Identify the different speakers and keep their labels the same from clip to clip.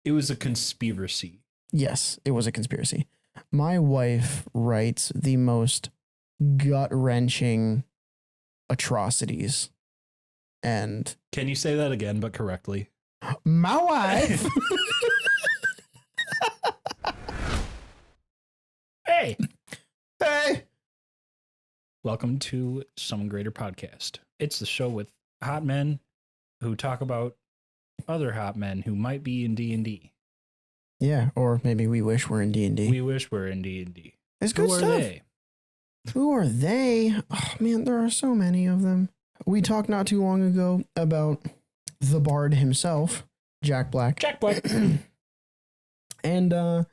Speaker 1: It was a conspiracy.
Speaker 2: Yes, it was a conspiracy. My wife writes the most gut-wrenching atrocities. And
Speaker 1: Can you say that again, but correctly?
Speaker 2: my wife.
Speaker 1: Hey.
Speaker 2: Hey.
Speaker 1: Welcome to Summon Greater Podcast. It's the show with hot men who talk about other hot men who might be in D&D.
Speaker 2: Yeah, or maybe we wish we're in D&D.
Speaker 1: We wish we're in D&D.
Speaker 2: It's good
Speaker 1: Who are
Speaker 2: stuff.
Speaker 1: they?
Speaker 2: Who are they? Oh, man, there are so many of them. We talked not too long ago about the bard himself, Jack Black.
Speaker 1: Jack Black.
Speaker 2: And a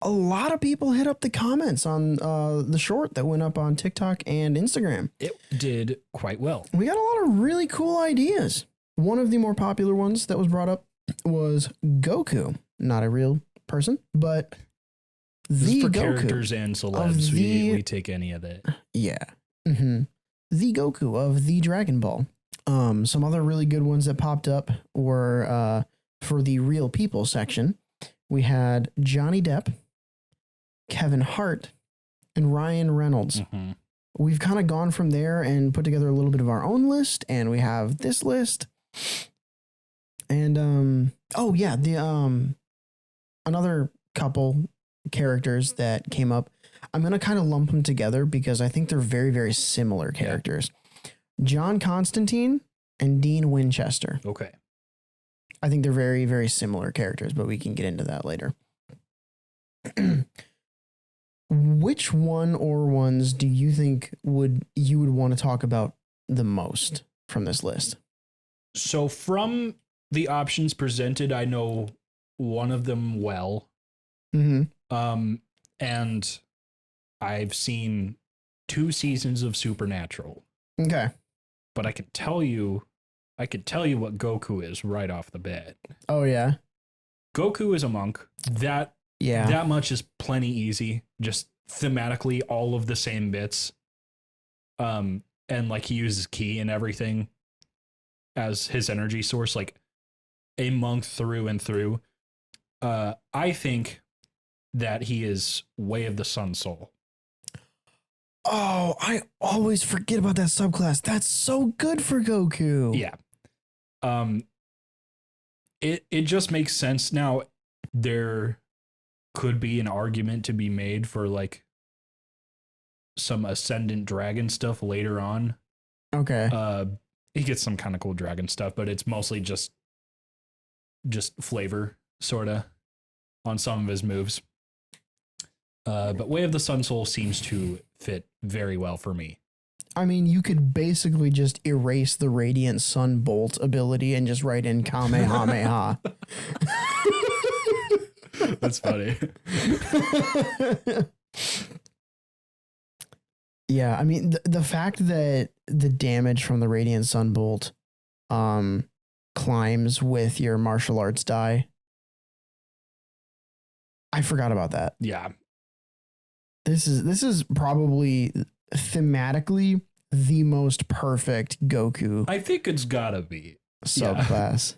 Speaker 2: lot of people hit up the comments on the short that went up on TikTok and Instagram.
Speaker 1: It did quite well.
Speaker 2: We got a lot of really cool ideas. One of the more popular ones that was brought up was Goku. Not a real person, but
Speaker 1: This is
Speaker 2: the
Speaker 1: for
Speaker 2: Goku.
Speaker 1: characters and celebs. We take any of that.
Speaker 2: Yeah. Mm-hmm. The Goku of the Dragon Ball. Some other really good ones that popped up were for the real people section. We had Johnny Depp, Kevin Hart, and Ryan Reynolds.
Speaker 1: Mm-hmm.
Speaker 2: We've kind of gone from there and put together a little bit of our own list, and we have this list. And another couple characters that came up. I'm going to kind of lump them together because I think they're very, very similar characters. John Constantine and Dean Winchester.
Speaker 1: Okay.
Speaker 2: I think they're very, very similar characters, but we can get into that later. Which one or ones do you think you would want to talk about the most from this list?
Speaker 1: So from the options presented, I know one of them well.
Speaker 2: Mm-hmm.
Speaker 1: And I've seen 2 seasons of Supernatural.
Speaker 2: Okay.
Speaker 1: But I could tell you what Goku is right off the bat.
Speaker 2: Oh, yeah.
Speaker 1: Goku is a monk. That much is plenty easy. Just thematically, all of the same bits. And like he uses ki and everything as his energy source, like a monk through and through. I think that he is Way of the Sun Soul.
Speaker 2: Oh, I always forget about that subclass. That's so good for Goku.
Speaker 1: Yeah. It just makes sense. Now, there could be an argument to be made for like some Ascendant Dragon stuff later on.
Speaker 2: Okay.
Speaker 1: He gets some kind of cool dragon stuff, but it's mostly just flavor, sorta, on some of his moves. But Way of the Sun Soul seems to fit very well for me.
Speaker 2: I mean, you could basically just erase the Radiant Sun Bolt ability and just write in Kamehameha.
Speaker 1: That's funny.
Speaker 2: Yeah, I mean, the fact that the damage from the Radiant Sun Bolt climbs with your martial arts die. I forgot about that.
Speaker 1: Yeah.
Speaker 2: This is probably thematically the most perfect Goku
Speaker 1: I think it's gotta be.
Speaker 2: subclass.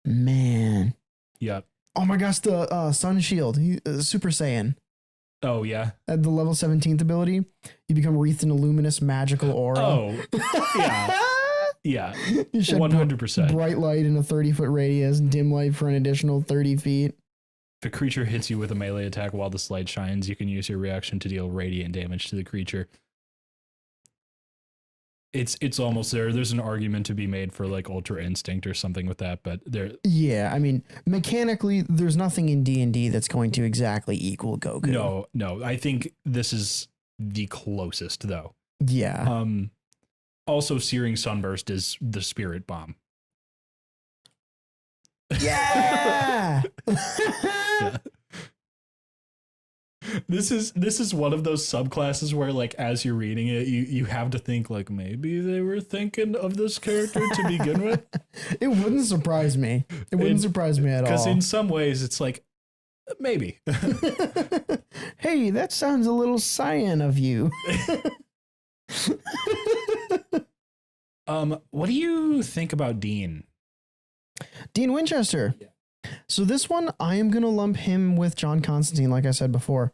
Speaker 2: Yeah. Man.
Speaker 1: Yeah.
Speaker 2: Oh my gosh, the Sun Shield, Super Saiyan.
Speaker 1: Oh, yeah.
Speaker 2: At the level 17th ability, you become wreathed in a luminous magical aura.
Speaker 1: Oh, yeah. Yeah.
Speaker 2: You shed
Speaker 1: 100%.
Speaker 2: bright light in a 30-foot radius, dim light for an additional 30 feet.
Speaker 1: If a creature hits you with a melee attack while this light shines, you can use your reaction to deal radiant damage to the creature. It's almost there. There's an argument to be made for like Ultra Instinct or something with that, but there.
Speaker 2: Yeah, I mean, mechanically, there's nothing in D&D that's going to exactly equal Goku.
Speaker 1: No. I think this is the closest, though.
Speaker 2: Yeah.
Speaker 1: Also, Searing Sunburst is the Spirit Bomb.
Speaker 2: Yeah.
Speaker 1: Yeah. This is one of those subclasses where, like, as you're reading it, you have to think, like, maybe they were thinking of this character to begin with.
Speaker 2: It wouldn't surprise me. It wouldn't surprise me at all.
Speaker 1: Because in some ways, it's like, maybe.
Speaker 2: Hey, that sounds a little Saiyan of you.
Speaker 1: What do you think about Dean?
Speaker 2: Dean Winchester.
Speaker 1: Yeah.
Speaker 2: So this one, I am going to lump him with John Constantine, like I said before.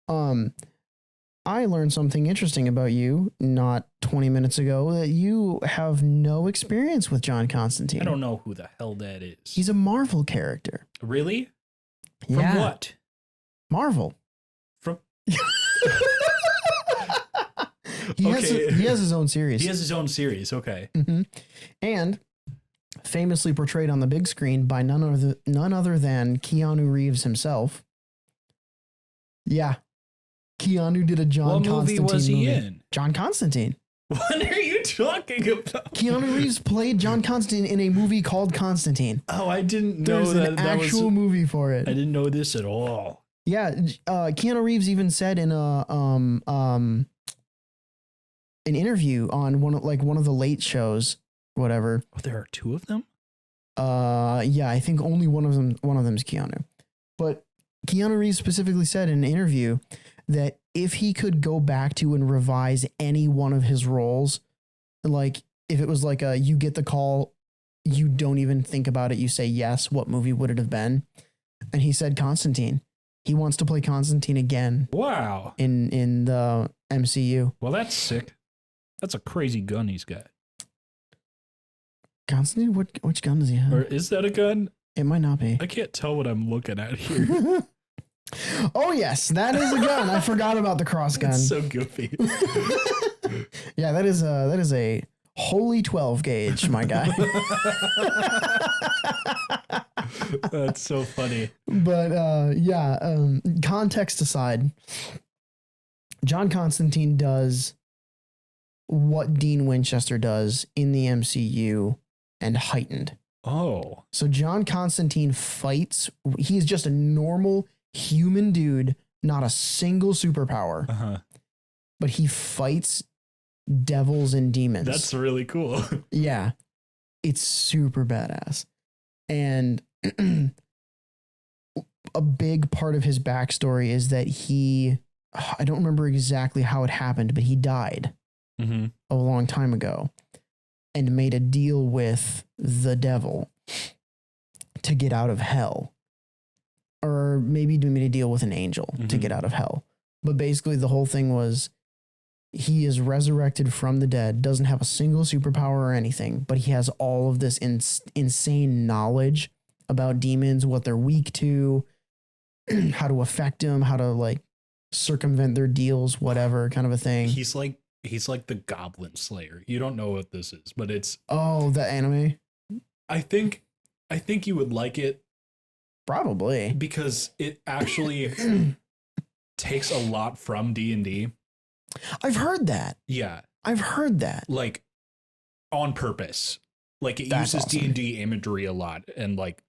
Speaker 2: I learned something interesting about you not 20 minutes ago, that you have no experience with John Constantine.
Speaker 1: I don't know who the hell that is.
Speaker 2: He's a Marvel character.
Speaker 1: Really? From
Speaker 2: Yeah.
Speaker 1: what?
Speaker 2: Marvel.
Speaker 1: From
Speaker 2: he has his own series.
Speaker 1: He has his own series. Okay.
Speaker 2: Mm-hmm. And famously portrayed on the big screen by none other than Keanu Reeves himself. Yeah. Keanu did a John Constantine movie.
Speaker 1: What movie was he in?
Speaker 2: John Constantine.
Speaker 1: What are you talking about?
Speaker 2: Keanu Reeves played John Constantine in a movie called Constantine.
Speaker 1: Oh, I didn't know
Speaker 2: There's an actual movie for it.
Speaker 1: I didn't know this at all.
Speaker 2: Yeah, Keanu Reeves even said in an interview on one of the late shows, whatever.
Speaker 1: Oh, there are two of them?
Speaker 2: Yeah, I think only one of them's Keanu. But Keanu Reeves specifically said in an interview that if he could go back to and revise any one of his roles, like if it was like you get the call, you don't even think about it, you say yes, what movie would it have been? And he said Constantine. He wants to play Constantine again.
Speaker 1: Wow.
Speaker 2: In the MCU.
Speaker 1: Well, that's sick. That's a crazy gun he's got.
Speaker 2: Constantine? Which gun does he have?
Speaker 1: Or is that a gun?
Speaker 2: It might not be.
Speaker 1: I can't tell what I'm looking at here.
Speaker 2: Oh yes, that is a gun. I forgot about the cross gun.
Speaker 1: It's so goofy.
Speaker 2: Yeah, that is a holy 12 gauge, my guy.
Speaker 1: That's so funny.
Speaker 2: But context aside, John Constantine does what Dean Winchester does in the MCU and heightened.
Speaker 1: Oh.
Speaker 2: So John Constantine fights. He's just a normal human dude, not a single superpower.
Speaker 1: Uh-huh.
Speaker 2: But he fights devils and demons.
Speaker 1: That's really cool.
Speaker 2: Yeah. It's super badass. And a big part of his backstory is that I don't remember exactly how it happened, but he died a long time ago and made a deal with the devil to get out of hell. Or maybe he made a deal with an angel to get out of hell. But basically the whole thing was he is resurrected from the dead, doesn't have a single superpower or anything, but he has all of this insane knowledge about demons, what they're weak to, how to affect them, how to like circumvent their deals, whatever kind of a thing.
Speaker 1: He's like the Goblin Slayer. You don't know what this is, but it's
Speaker 2: the anime.
Speaker 1: I think you would like it.
Speaker 2: Probably.
Speaker 1: Because it actually takes a lot from D&D.
Speaker 2: I've heard that.
Speaker 1: Yeah.
Speaker 2: I've heard that.
Speaker 1: Like on purpose. Like it
Speaker 2: That's
Speaker 1: uses
Speaker 2: awesome.
Speaker 1: D&D imagery a lot and like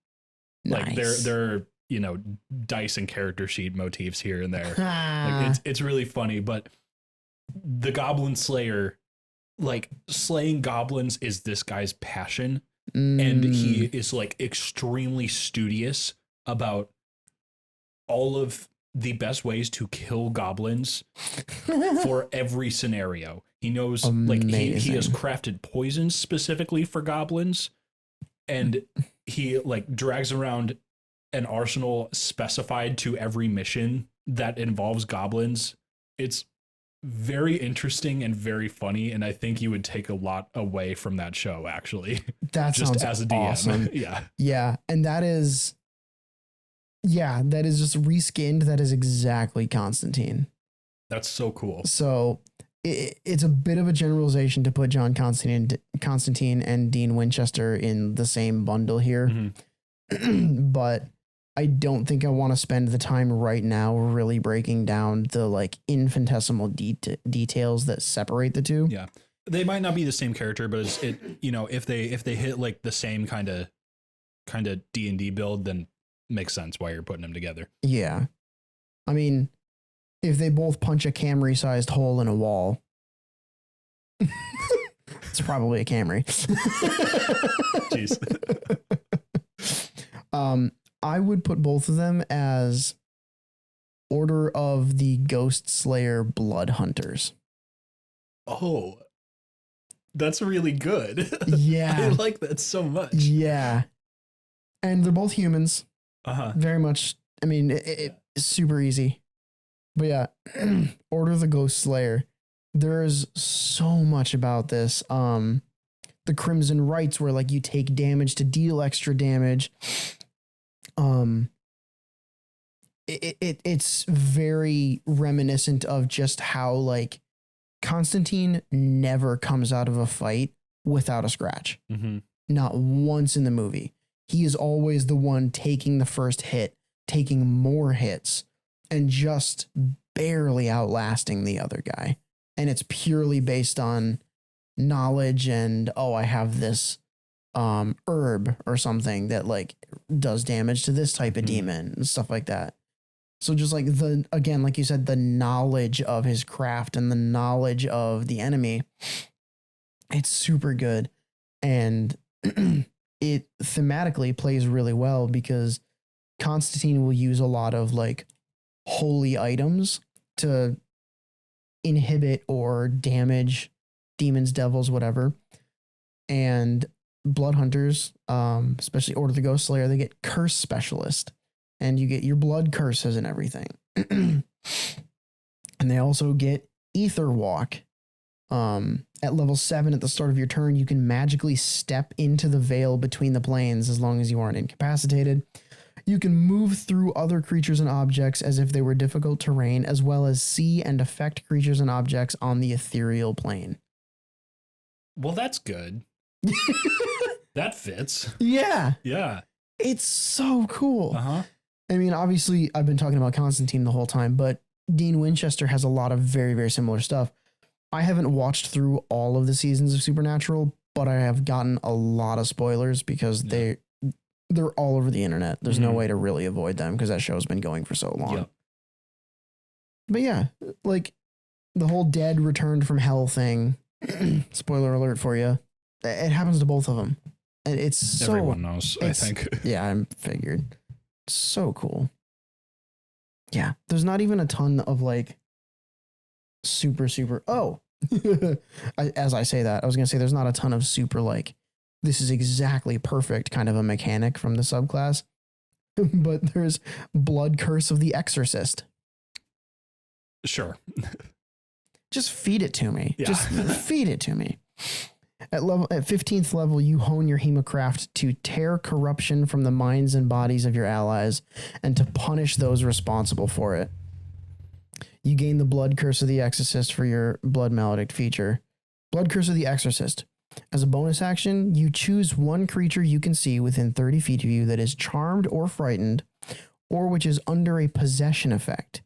Speaker 2: Nice.
Speaker 1: there are, dice and character sheet motifs here and there. Like it's really funny, but the Goblin Slayer, like slaying goblins is this guy's passion. And he is like extremely studious about all of the best ways to kill goblins for every scenario. He knows like he has crafted poisons specifically for goblins, and he like drags around an arsenal specified to every mission that involves goblins. It's very interesting and very funny, and I think you would take a lot away from that show actually.
Speaker 2: That
Speaker 1: just
Speaker 2: sounds
Speaker 1: as a DM.
Speaker 2: awesome.
Speaker 1: Yeah,
Speaker 2: and that is just reskinned. That is exactly Constantine.
Speaker 1: That's so cool.
Speaker 2: So it's a bit of a generalization to put John Constantine and Dean Winchester in the same bundle here, but I don't think I want to spend the time right now really breaking down the like infinitesimal details that separate the two.
Speaker 1: Yeah. They might not be the same character, but if they hit like the same kind of D&D build, then makes sense why you're putting them together.
Speaker 2: Yeah. I mean, if they both punch a Camry-sized hole in a wall, it's probably a Camry.
Speaker 1: Jeez.
Speaker 2: I would put both of them as Order of the Ghost Slayer Blood Hunters.
Speaker 1: Oh, that's really good.
Speaker 2: Yeah.
Speaker 1: I like that so much.
Speaker 2: Yeah. And they're both humans. Very much. I mean, it's super easy. But yeah, Order of the Ghost Slayer. There's so much about this. The Crimson Rites, where like you take damage to deal extra damage. It's very reminiscent of just how like Constantine never comes out of a fight without a scratch.
Speaker 1: Mm-hmm.
Speaker 2: Not once in the movie. He is always the one taking the first hit, taking more hits, and just barely outlasting the other guy. And it's purely based on knowledge and, oh, I have this herb or something that like does damage to this type of demon and stuff like that. So just like again, like you said, the knowledge of his craft and the knowledge of the enemy, it's super good. And it thematically plays really well because Constantine will use a lot of like holy items to inhibit or damage demons, devils, whatever. And blood hunters, especially Order of the Ghost Slayer, they get curse specialist, and you get your blood curses and everything. And they also get ether walk. At level 7 at the start of your turn, you can magically step into the veil between the planes as long as you aren't incapacitated. You can move through other creatures and objects as if they were difficult terrain, as well as see and affect creatures and objects on the ethereal plane.
Speaker 1: Well, that's good. That fits.
Speaker 2: Yeah.
Speaker 1: Yeah.
Speaker 2: It's so cool.
Speaker 1: Uh-huh.
Speaker 2: I mean, obviously, I've been talking about Constantine the whole time, but Dean Winchester has a lot of very, very similar stuff. I haven't watched through all of the seasons of Supernatural, but I have gotten a lot of spoilers because they're all over the internet. There's no way to really avoid them because that show's been going for so long. Yep. But yeah, like the whole dead returned from hell thing, spoiler alert for you, it happens to both of them. And it's so...
Speaker 1: Everyone knows, I think.
Speaker 2: Yeah, I figured. So cool. Yeah, there's not even a ton of like super as I say that, I was gonna say there's not a ton of super like this is exactly perfect kind of a mechanic from the subclass, but there's Blood Curse of the Exorcist.
Speaker 1: Sure.
Speaker 2: Just feed it to me.
Speaker 1: Yeah.
Speaker 2: Just feed it to me. At 15th level, you hone your Hemocraft to tear corruption from the minds and bodies of your allies and to punish those responsible for it. You gain the Blood Curse of the Exorcist for your Blood Maledict feature. Blood Curse of the Exorcist. As a bonus action, you choose one creature you can see within 30 feet of you that is charmed or frightened, or which is under a possession effect.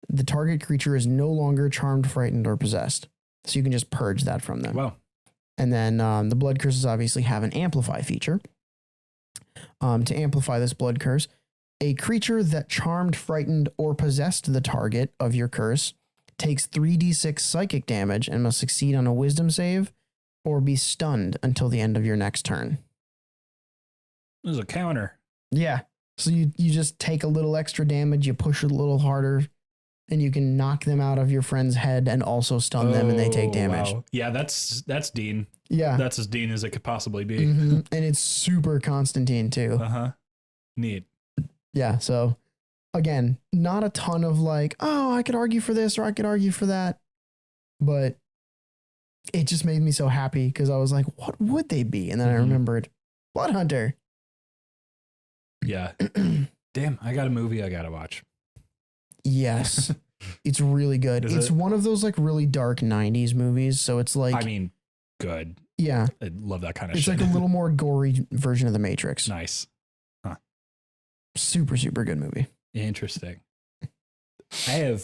Speaker 2: The target creature is no longer charmed, frightened, or possessed. So you can just purge that from them.
Speaker 1: Wow.
Speaker 2: And then the Blood Curses obviously have an Amplify feature. To amplify this Blood Curse, a creature that charmed, frightened, or possessed the target of your curse takes 3d6 psychic damage and must succeed on a wisdom save or be stunned until the end of your next turn.
Speaker 1: There's a counter.
Speaker 2: Yeah. So you just take a little extra damage, you push it a little harder, and you can knock them out of your friend's head and also stun them and they take damage.
Speaker 1: Wow. Yeah, that's Dean.
Speaker 2: Yeah.
Speaker 1: That's as Dean as it could possibly be.
Speaker 2: Mm-hmm. And it's super Constantine too.
Speaker 1: Uh-huh. Neat.
Speaker 2: Yeah, so again, not a ton of like, oh, I could argue for this or I could argue for that. But it just made me so happy because I was like, what would they be? And then I remembered Blood Hunter.
Speaker 1: Yeah. Damn, I got a movie I got to watch.
Speaker 2: Yes. It's really good. It's one of those like really dark 90s movies. So it's like,
Speaker 1: I mean, good.
Speaker 2: Yeah.
Speaker 1: I love that kind of
Speaker 2: shit. It's like a little more gory version of The Matrix.
Speaker 1: Nice. Huh.
Speaker 2: Super, super good movie.
Speaker 1: Interesting. I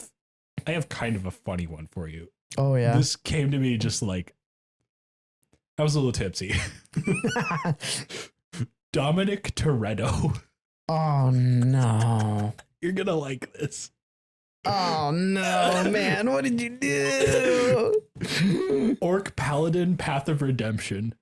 Speaker 1: have kind of a funny one for you.
Speaker 2: Oh, yeah.
Speaker 1: This came to me just like, I was a little tipsy. Dominic Toretto.
Speaker 2: Oh, no.
Speaker 1: You're going to like this.
Speaker 2: Oh, no, man. What did you do?
Speaker 1: Orc Paladin Path of Redemption.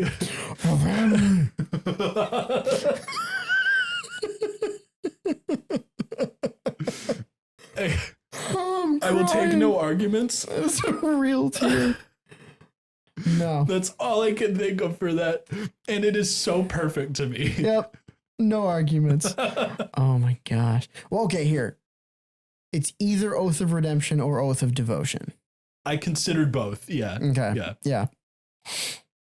Speaker 1: family. I will take no arguments.
Speaker 2: It's a real tear. No.
Speaker 1: That's all I can think of for that. And it is so perfect to me.
Speaker 2: Yep. No arguments. Oh my gosh. Well, okay, here. It's either Oath of Redemption or Oath of Devotion.
Speaker 1: I considered both. Yeah.
Speaker 2: Okay. Yeah.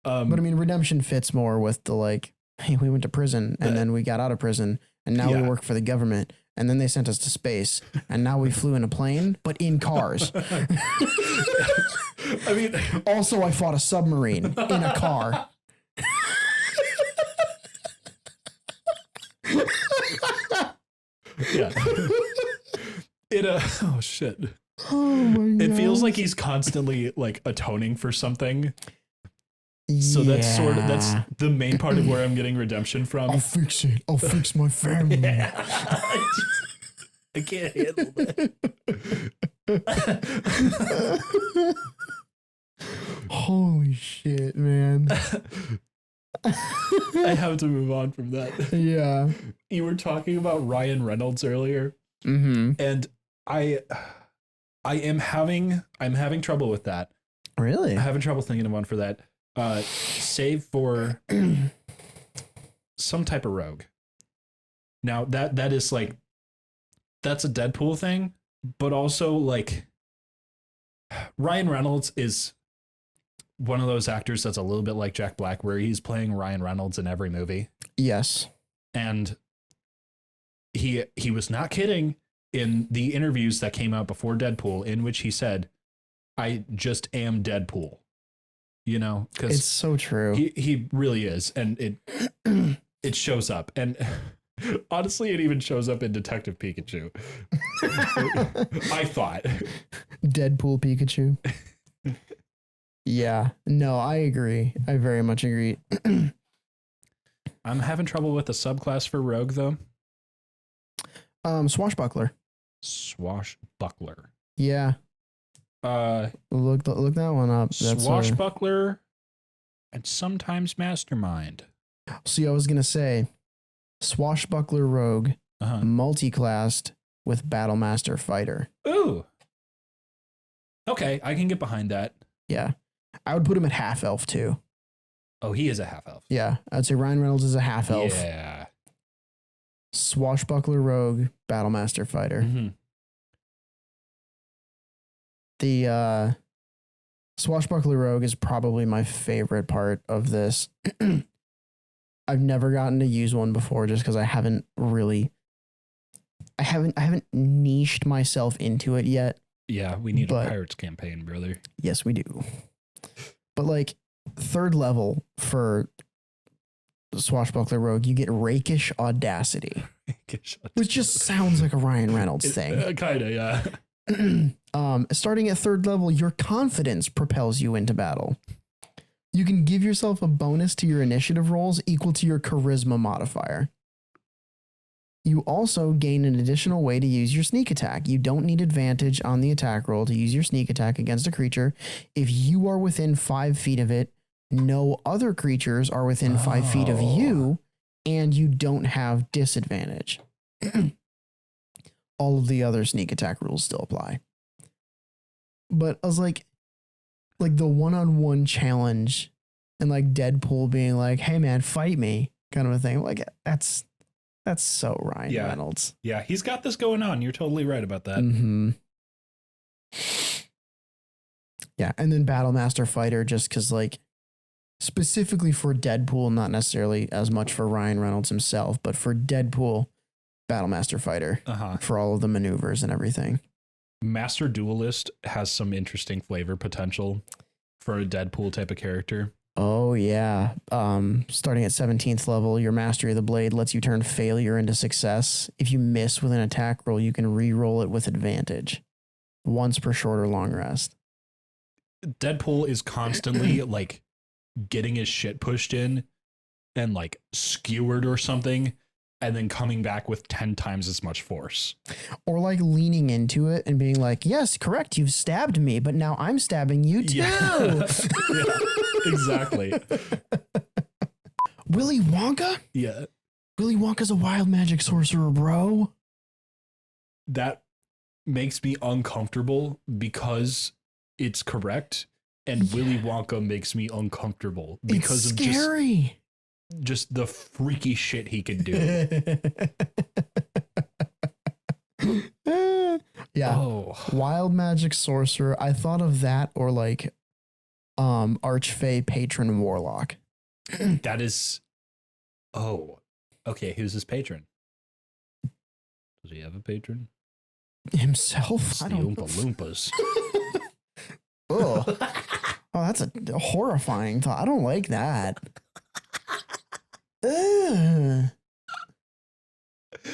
Speaker 2: But I mean, Redemption fits more with the like, hey, we went to prison and then we got out of prison and now we work for the government and then they sent us to space and now we flew in a plane, but in cars.
Speaker 1: I mean,
Speaker 2: also I fought a submarine in a car.
Speaker 1: Yeah. Oh shit.
Speaker 2: Oh my God.
Speaker 1: It feels like he's constantly like atoning for something. So that's the main part of where I'm getting redemption from.
Speaker 2: I'll fix it. I'll fix my family.
Speaker 1: Yeah. I can't handle that.
Speaker 2: Holy shit, man.
Speaker 1: I have to move on from that.
Speaker 2: Yeah.
Speaker 1: You were talking about Ryan Reynolds earlier.
Speaker 2: Mm-hmm.
Speaker 1: And I'm having trouble with that.
Speaker 2: Really?
Speaker 1: I'm having trouble thinking of one for that. Save for some type of rogue. Now that is like, that's a Deadpool thing, but also like Ryan Reynolds is one of those actors that's a little bit like Jack Black, where he's playing Ryan Reynolds in every movie.
Speaker 2: Yes.
Speaker 1: And he was not kidding in the interviews that came out before Deadpool, in which he said, I just am Deadpool. You know, because
Speaker 2: it's so true.
Speaker 1: He really is. And it shows up. And honestly, it even shows up in Detective Pikachu. I thought.
Speaker 2: Deadpool Pikachu. Yeah. No, I agree. I very much agree.
Speaker 1: I'm having trouble with the subclass for Rogue, though.
Speaker 2: Swashbuckler.
Speaker 1: Swashbuckler.
Speaker 2: Yeah. Look that one up. That's
Speaker 1: Swashbuckler and sometimes Mastermind.
Speaker 2: See, I was gonna say Swashbuckler Rogue, multi-classed with Battlemaster Fighter.
Speaker 1: Ooh. Okay, I can get behind that.
Speaker 2: Yeah. I would put him at half elf too.
Speaker 1: Oh, he is a half elf.
Speaker 2: Yeah, I'd say Ryan Reynolds is a half elf.
Speaker 1: Yeah.
Speaker 2: Swashbuckler Rogue, Battlemaster Fighter.
Speaker 1: Mm-hmm.
Speaker 2: The Swashbuckler Rogue is probably my favorite part of this. I've never gotten to use one before just because I haven't niched myself into it yet.
Speaker 1: Yeah, we need a Pirates campaign, brother.
Speaker 2: Yes, we do. But like 3rd level for Swashbuckler Rogue, you get Rakish Audacity. Which just sounds like a Ryan Reynolds thing.
Speaker 1: Kinda, yeah.
Speaker 2: Starting at 3rd level, your confidence propels you into battle. You can give yourself a bonus to your initiative rolls equal to your charisma modifier. You also gain an additional way to use your sneak attack. You don't need advantage on the attack roll to use your sneak attack against a creature. If you are within 5 feet of it, no other creatures are within 5 feet of you, and you don't have disadvantage. All of the other sneak attack rules still apply. But I was like the one-on-one challenge and like Deadpool being like, hey man, fight me kind of a thing. Like that's so Ryan Reynolds.
Speaker 1: Yeah, he's got this going on. You're totally right about that.
Speaker 2: Mm-hmm. Yeah, and then Battlemaster Fighter, just because like specifically for Deadpool, not necessarily as much for Ryan Reynolds himself, but for Deadpool, Battlemaster Fighter for all of the maneuvers and everything.
Speaker 1: Master Duelist has some interesting flavor potential for a Deadpool type of character.
Speaker 2: Oh, yeah. Starting at 17th level, your Mastery of the Blade lets you turn failure into success. If you miss with an attack roll, you can re-roll it with advantage. Once per short or long rest.
Speaker 1: Deadpool is constantly like getting his shit pushed in and like skewered or something, and then coming back with 10 times as much force.
Speaker 2: Or like leaning into it and being like, yes, correct, you've stabbed me, but now I'm stabbing you too.
Speaker 1: Yeah, exactly.
Speaker 2: Willy Wonka?
Speaker 1: Yeah.
Speaker 2: Willy Wonka's a wild magic sorcerer, bro.
Speaker 1: That makes me uncomfortable because it's correct. And Willy Wonka makes me uncomfortable because
Speaker 2: it's
Speaker 1: of
Speaker 2: scary.
Speaker 1: just the freaky shit he can do.
Speaker 2: Yeah.
Speaker 1: Oh.
Speaker 2: Wild magic sorcerer. I thought of that or like archfey patron warlock.
Speaker 1: That is. Oh. Okay, who's his patron? Does he have a patron?
Speaker 2: Himself?
Speaker 1: It's the Oompa Loompas.
Speaker 2: Oh, that's a horrifying thought. I don't like that.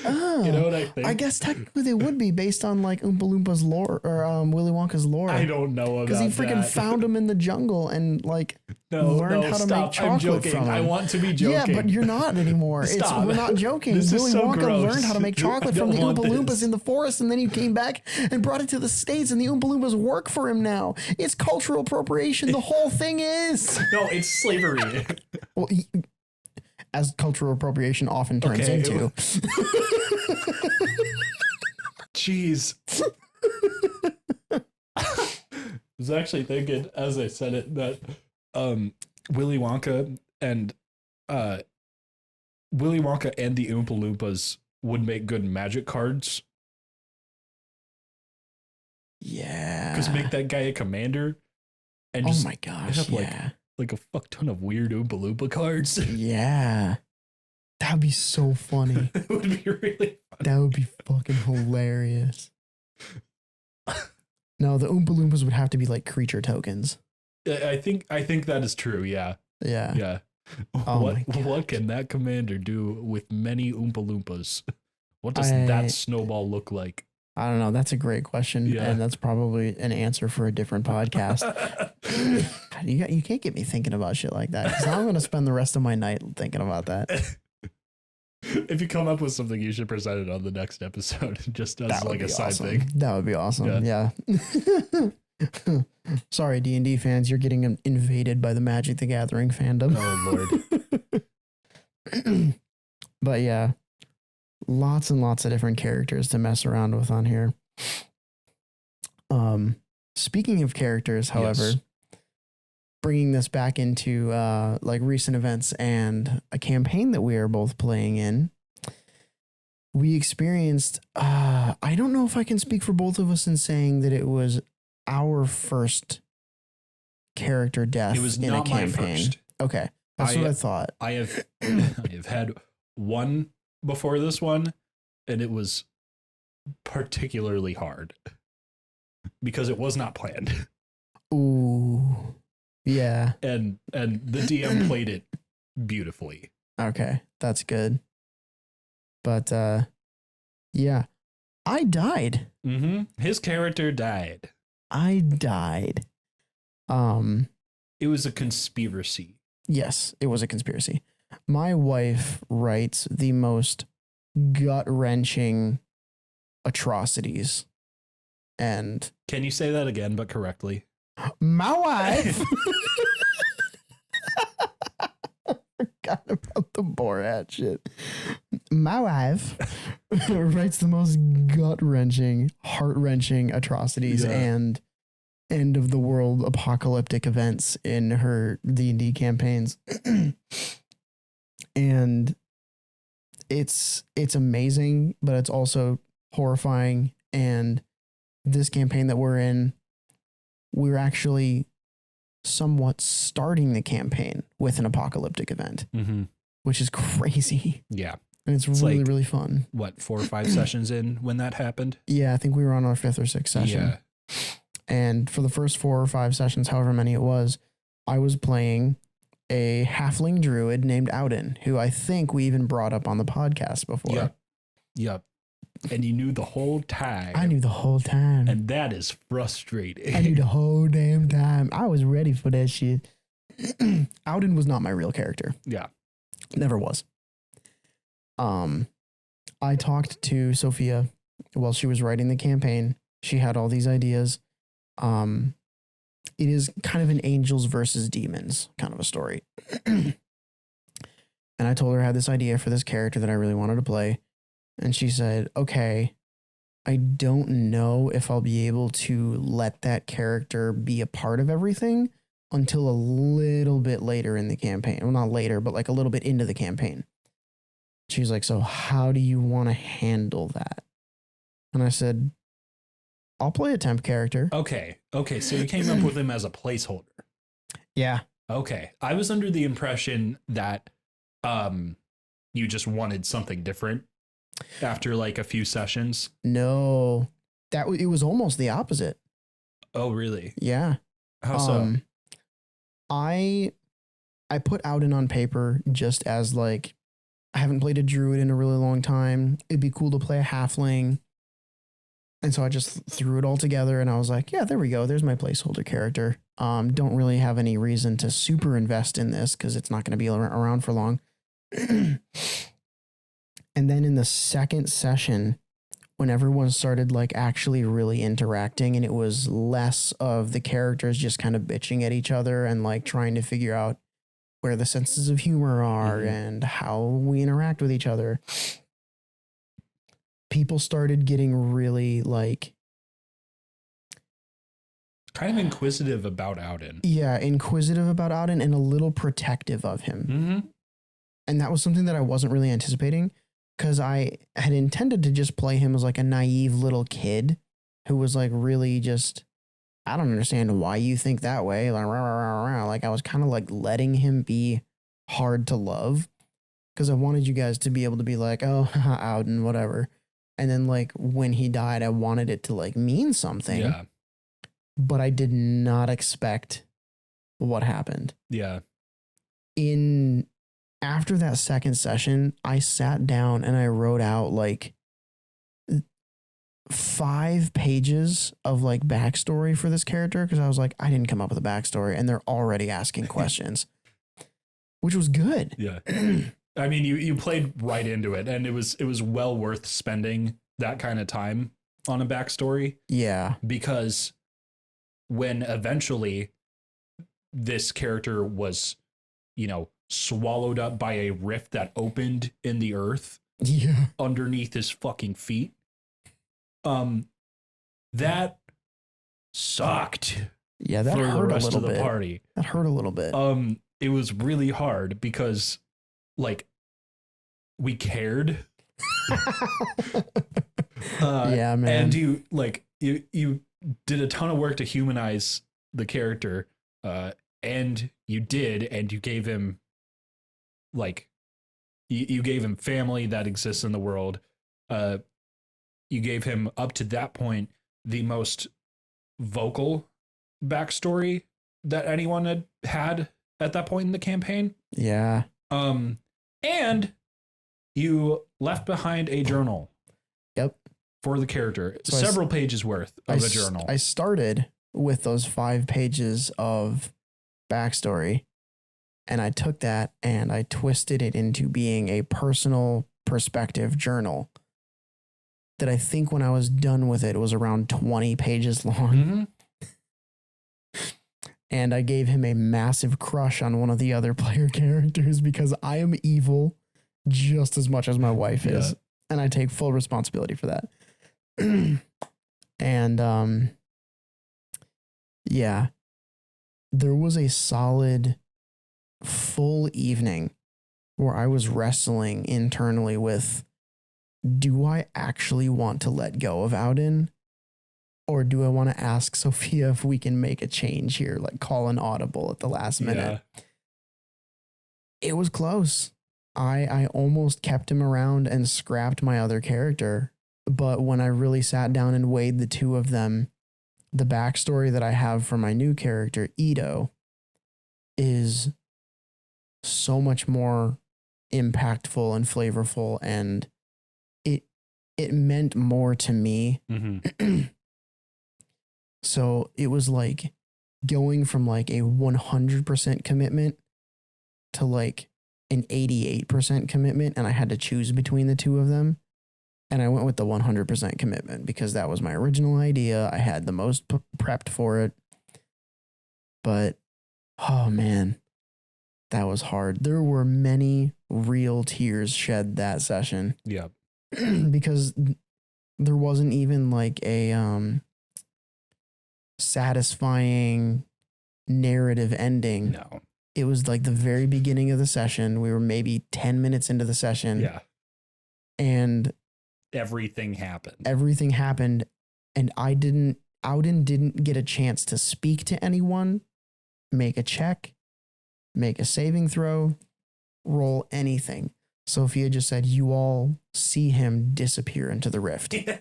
Speaker 1: You know what I think?
Speaker 2: I guess technically they would be based on like Oompa Loompas lore or Willy Wonka's lore.
Speaker 1: I don't know about
Speaker 2: because he freaking found him in the jungle and like learned how to make chocolate
Speaker 1: I'm joking.
Speaker 2: from him.
Speaker 1: I want to be joking.
Speaker 2: Yeah, but you're not anymore. We're not joking. Willy Wonka learned how to make chocolate from the Oompa Loompas in the forest, and then he came back and brought it to the States, and the Oompa Loompas work for him now. It's cultural appropriation. The whole thing is.
Speaker 1: No, it's slavery.
Speaker 2: Well, as cultural appropriation often turns into.
Speaker 1: Jeez. I was actually thinking as I said it that Willy Wonka and the Oompa Loompas would make good magic cards.
Speaker 2: Yeah.
Speaker 1: Because make that guy a commander and just
Speaker 2: my gosh,
Speaker 1: have like a fuck ton of weird Oompa Loompa cards.
Speaker 2: Yeah. That would be so funny.
Speaker 1: It would be really funny.
Speaker 2: That would be fucking hilarious. No, the Oompa Loompas would have to be like creature tokens.
Speaker 1: I think that is true. Yeah.
Speaker 2: Yeah.
Speaker 1: Yeah.
Speaker 2: Oh
Speaker 1: what can that commander do with many Oompa Loompas? What does that snowball look like?
Speaker 2: I don't know. That's a great question.
Speaker 1: Yeah.
Speaker 2: And that's probably an answer for a different podcast. You can't get me thinking about shit like that. Because I'm going to spend the rest of my night thinking about that.
Speaker 1: If you come up with something, you should present it on the next episode, just as like a side thing.
Speaker 2: That would be awesome. Yeah. Sorry, D&D fans, you're getting invaded by the Magic the Gathering fandom.
Speaker 1: Oh
Speaker 2: Lord. But yeah, lots and lots of different characters to mess around with on here. Speaking of characters, however, bringing this back into like recent events and a campaign that we are both playing in, we experienced, I don't know if I can speak for both of us in saying that it was our first character death in a campaign. My first. Okay. That's what I thought.
Speaker 1: I have had one before this one, and it was particularly hard because it was not planned.
Speaker 2: Ooh. Yeah.
Speaker 1: And the DM played it beautifully.
Speaker 2: Okay. That's good. But yeah. I died.
Speaker 1: Mm-hmm. His character died.
Speaker 2: I died.
Speaker 1: It was a conspiracy.
Speaker 2: Yes, it was a conspiracy. My wife writes the most gut-wrenching atrocities. And
Speaker 1: can you say that again, but correctly?
Speaker 2: My wife. Forgot about the Borat shit. My wife writes the most gut-wrenching, heart-wrenching atrocities and end of the world apocalyptic events in her D&D campaigns. And it's amazing, but it's also horrifying. And this campaign that we're in, we're actually somewhat starting the campaign with an apocalyptic event, which is crazy.
Speaker 1: Yeah.
Speaker 2: And it's really, like, really fun.
Speaker 1: What, 4 or 5 sessions in when that happened?
Speaker 2: Yeah, I think we were on our 5th or 6th session.
Speaker 1: Yeah.
Speaker 2: And for the first 4 or 5 sessions, however many it was, I was playing a halfling druid named Auden, who I think we even brought up on the podcast before.
Speaker 1: Yep. And you knew the whole time.
Speaker 2: I knew the whole time.
Speaker 1: And that is frustrating.
Speaker 2: I knew the whole damn time. I was ready for that shit. Auden was not my real character.
Speaker 1: Yeah.
Speaker 2: Never was. I talked to Sophia while she was writing the campaign. She had all these ideas. It is kind of an angels versus demons kind of a story. And I told her I had this idea for this character that I really wanted to play. And she said, okay, I don't know if I'll be able to let that character be a part of everything until a little bit later in the campaign. Well, not later, but like a little bit into the campaign. She's like, so how do you want to handle that? And I said, I'll play a temp character.
Speaker 1: Okay. So you came up with him as a placeholder.
Speaker 2: Yeah.
Speaker 1: Okay. I was under the impression that you just wanted something different after like a few sessions.
Speaker 2: No, it was almost the opposite.
Speaker 1: Oh, really?
Speaker 2: Yeah.
Speaker 1: How so?
Speaker 2: I put Auden on paper just as like, I haven't played a druid in a really long time. It'd be cool to play a halfling. And so I just threw it all together and I was like, yeah, there we go. There's my placeholder character. Don't really have any reason to super invest in this because it's not going to be around for long. And then in the second session, when everyone started like actually really interacting and it was less of the characters just kind of bitching at each other and like trying to figure out where the senses of humor are and how we interact with each other, people started getting really like
Speaker 1: kind of inquisitive about Auden.
Speaker 2: Yeah, inquisitive about Auden and a little protective of him.
Speaker 1: Mm-hmm.
Speaker 2: And that was something that I wasn't really anticipating because I had intended to just play him as like a naive little kid who was like really just, I don't understand why you think that way. Like, rah, rah, rah, rah. Like I was kind of like letting him be hard to love because I wanted you guys to be able to be like, oh, Auden, whatever. And then like when he died, I wanted it to like mean something.
Speaker 1: Yeah.
Speaker 2: But I did not expect what happened.
Speaker 1: Yeah.
Speaker 2: After that second session, I sat down and I wrote out like 5 pages of like backstory for this character because I was like, I didn't come up with a backstory and they're already asking questions, which was good.
Speaker 1: Yeah. I mean, you played right into it and it was well worth spending that kind of time on a backstory.
Speaker 2: Yeah.
Speaker 1: Because when eventually this character was, swallowed up by a rift that opened in the earth underneath his fucking feet. That sucked.
Speaker 2: Yeah, that
Speaker 1: for
Speaker 2: hurt
Speaker 1: the rest
Speaker 2: a little
Speaker 1: of the
Speaker 2: bit.
Speaker 1: party.
Speaker 2: That hurt a little bit.
Speaker 1: It was really hard because like we cared.
Speaker 2: Yeah, man.
Speaker 1: And you did a ton of work to humanize the character, and you gave him like you gave him family that exists in the world. You gave him up to that point the most vocal backstory that anyone had at that point in the campaign.
Speaker 2: Yeah.
Speaker 1: And you left behind a journal.
Speaker 2: Yep.
Speaker 1: For the character. So several pages worth of a journal.
Speaker 2: I started with those 5 pages of backstory and I took that and I twisted it into being a personal perspective journal that I think when I was done with it was around 20 pages long. Mm-hmm. And I gave him a massive crush on one of the other player characters because I am evil just as much as my wife is. And I take full responsibility for that. And yeah, there was a solid full evening where I was wrestling internally with, do I actually want to let go of Auden? Or do I want to ask Sophia if we can make a change here, like call an audible at the last minute? Yeah. It was close. I almost kept him around and scrapped my other character. But when I really sat down and weighed the two of them, the backstory that I have for my new character, Ito, is so much more impactful and flavorful, and it meant more to me. Mm-hmm. So it was like going from like a 100% commitment to like an 88% commitment, and I had to choose between the two of them. And I went with the 100% commitment because that was my original idea. I had the most prepped for it. But, oh man, That was hard. There were many real tears shed that session.
Speaker 1: Yeah.
Speaker 2: Because there wasn't even like a satisfying narrative ending.
Speaker 1: No.
Speaker 2: It was like the very beginning of the session. We were maybe 10 minutes into the session.
Speaker 1: Yeah.
Speaker 2: And
Speaker 1: everything happened.
Speaker 2: And Auden didn't get a chance to speak to anyone, make a check, make a saving throw, roll anything. Sophia just said, you all see him disappear into the rift.
Speaker 1: Yeah.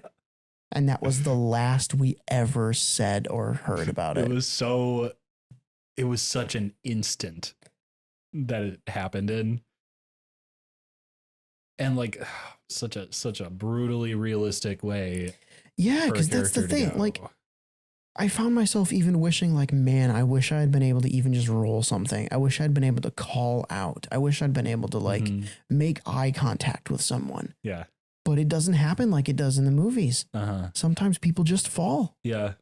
Speaker 2: And that was the last we ever said or heard about it.
Speaker 1: It was such an instant that it happened in. And like such a brutally realistic way.
Speaker 2: Yeah, because that's the thing. Like, I found myself even wishing, like, man, I wish I had been able to even just roll something. I wish I'd been able to call out. I wish I'd been able to like make eye contact with someone.
Speaker 1: Yeah.
Speaker 2: But it doesn't happen like it does in the movies. Sometimes people just fall.
Speaker 1: Yeah.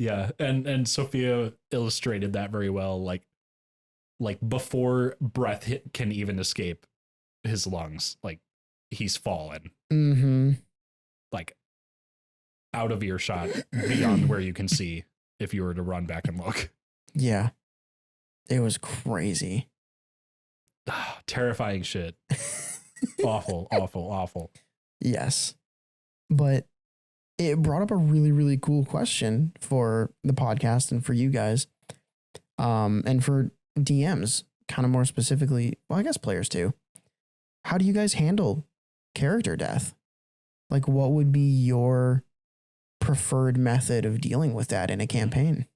Speaker 1: Yeah. And Sophia illustrated that very well. Like before breath can even escape his lungs, like he's fallen. Like out of earshot, beyond where you can see if you were to run back and look.
Speaker 2: Yeah. It was crazy.
Speaker 1: Terrifying shit. Awful.
Speaker 2: Yes. But it brought up a really, really cool question for the podcast and for you guys. And for DMs, kind of more specifically, well, I guess players too. How do you guys handle character death? Like, what would be your preferred method of dealing with that in a campaign?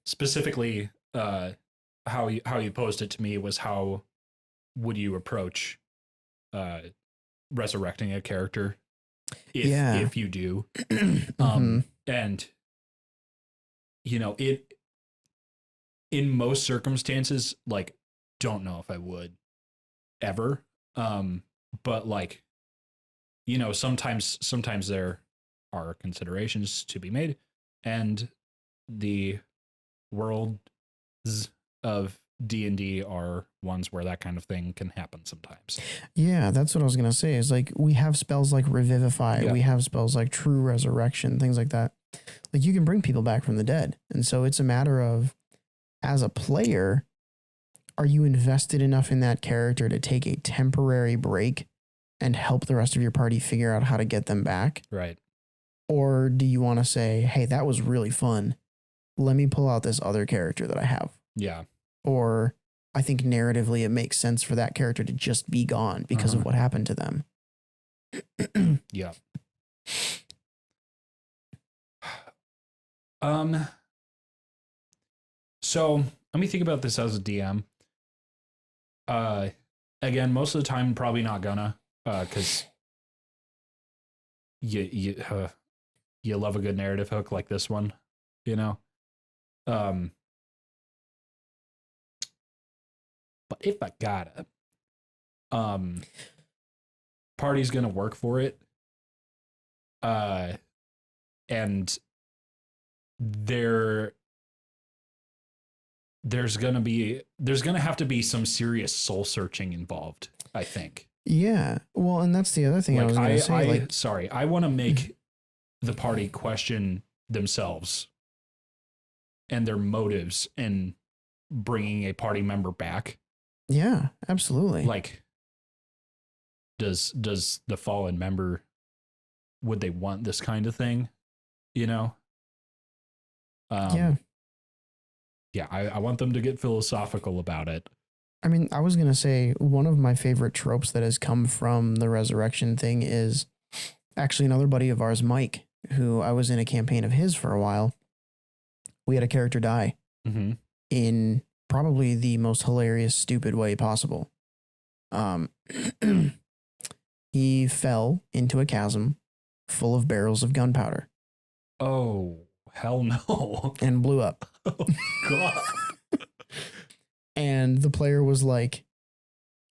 Speaker 1: Specifically, how you posed it to me was, how would you approach resurrecting a character if you do? And you know, in most circumstances, like, don't know if I would ever. But like, you know, sometimes there are considerations to be made, and the worlds of D&D are ones where that kind of thing can happen sometimes.
Speaker 2: Yeah, that's what I was going to say, is like, we have spells like Revivify, we have spells like True Resurrection, things like that. Like, you can bring people back from the dead. And so it's a matter of, as a player, are you invested enough in that character to take a temporary break and help the rest of your party figure out how to get them back?
Speaker 1: Right.
Speaker 2: Or do you want to say, hey, that was really fun. Let me pull out this other character that I have.
Speaker 1: Yeah.
Speaker 2: Or I think narratively it makes sense for that character to just be gone because of what happened to them.
Speaker 1: Yeah. So let me think about this as a DM. Again, most of the time, probably not gonna, because you love a good narrative hook like this one, you know. But if I gotta, party's gonna work for it, and there's gonna have to be some serious soul searching involved, I think.
Speaker 2: Yeah. Well, and that's the other thing, like, I was going to say.
Speaker 1: Sorry, I want to make the party question themselves and their motives in bringing a party member back.
Speaker 2: Yeah, absolutely.
Speaker 1: Like, does the fallen member, would they want this kind of thing? You know? Yeah, I want them to get philosophical about it.
Speaker 2: I mean, I was going to say, one of my favorite tropes that has come from the resurrection thing is actually another buddy of ours, Mike, who I was in a campaign of his for a while. We had a character die in probably the most hilarious, stupid way possible. He fell into a chasm full of barrels of gunpowder.
Speaker 1: Oh, hell no.
Speaker 2: And blew up.
Speaker 1: Oh, God.
Speaker 2: And the player was like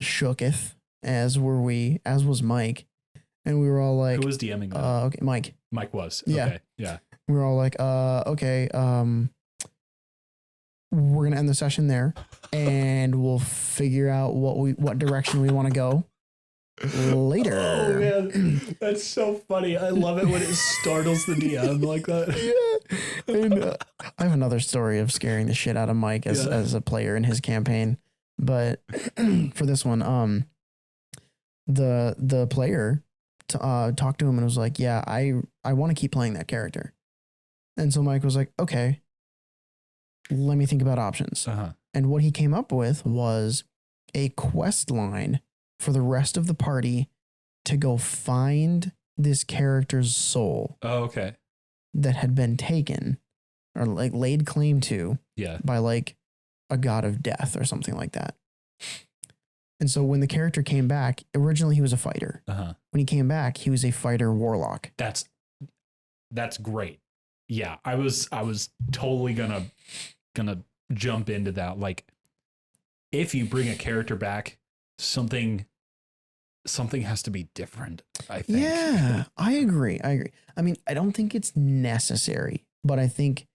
Speaker 2: shooketh, as was Mike. And we were all like,
Speaker 1: who was DMing that?
Speaker 2: Okay, Mike.
Speaker 1: Mike was.
Speaker 2: Yeah.
Speaker 1: Okay. Yeah.
Speaker 2: We were all like, okay. we're going to end the session there and we'll figure out what direction we want to go later.
Speaker 1: Oh man, that's so funny. I love it when it startles the DM like that.
Speaker 2: Yeah. And, I have another story of scaring the shit out of Mike as a player in his campaign. But for this one, the player talked to him and was like, yeah, I want to keep playing that character. And so Mike was like, okay, let me think about options. And what he came up with was a quest line for the rest of the party to go find this character's soul.
Speaker 1: Oh, okay.
Speaker 2: That had been taken or like laid claim to by like a god of death or something like that. And so when the character came back, originally he was a fighter. When he came back, he was a fighter warlock.
Speaker 1: That's great. Yeah, I was totally gonna jump into that. Like, if you bring a character back, something has to be different, I think.
Speaker 2: Yeah, I agree. I mean, I don't think it's necessary, but I think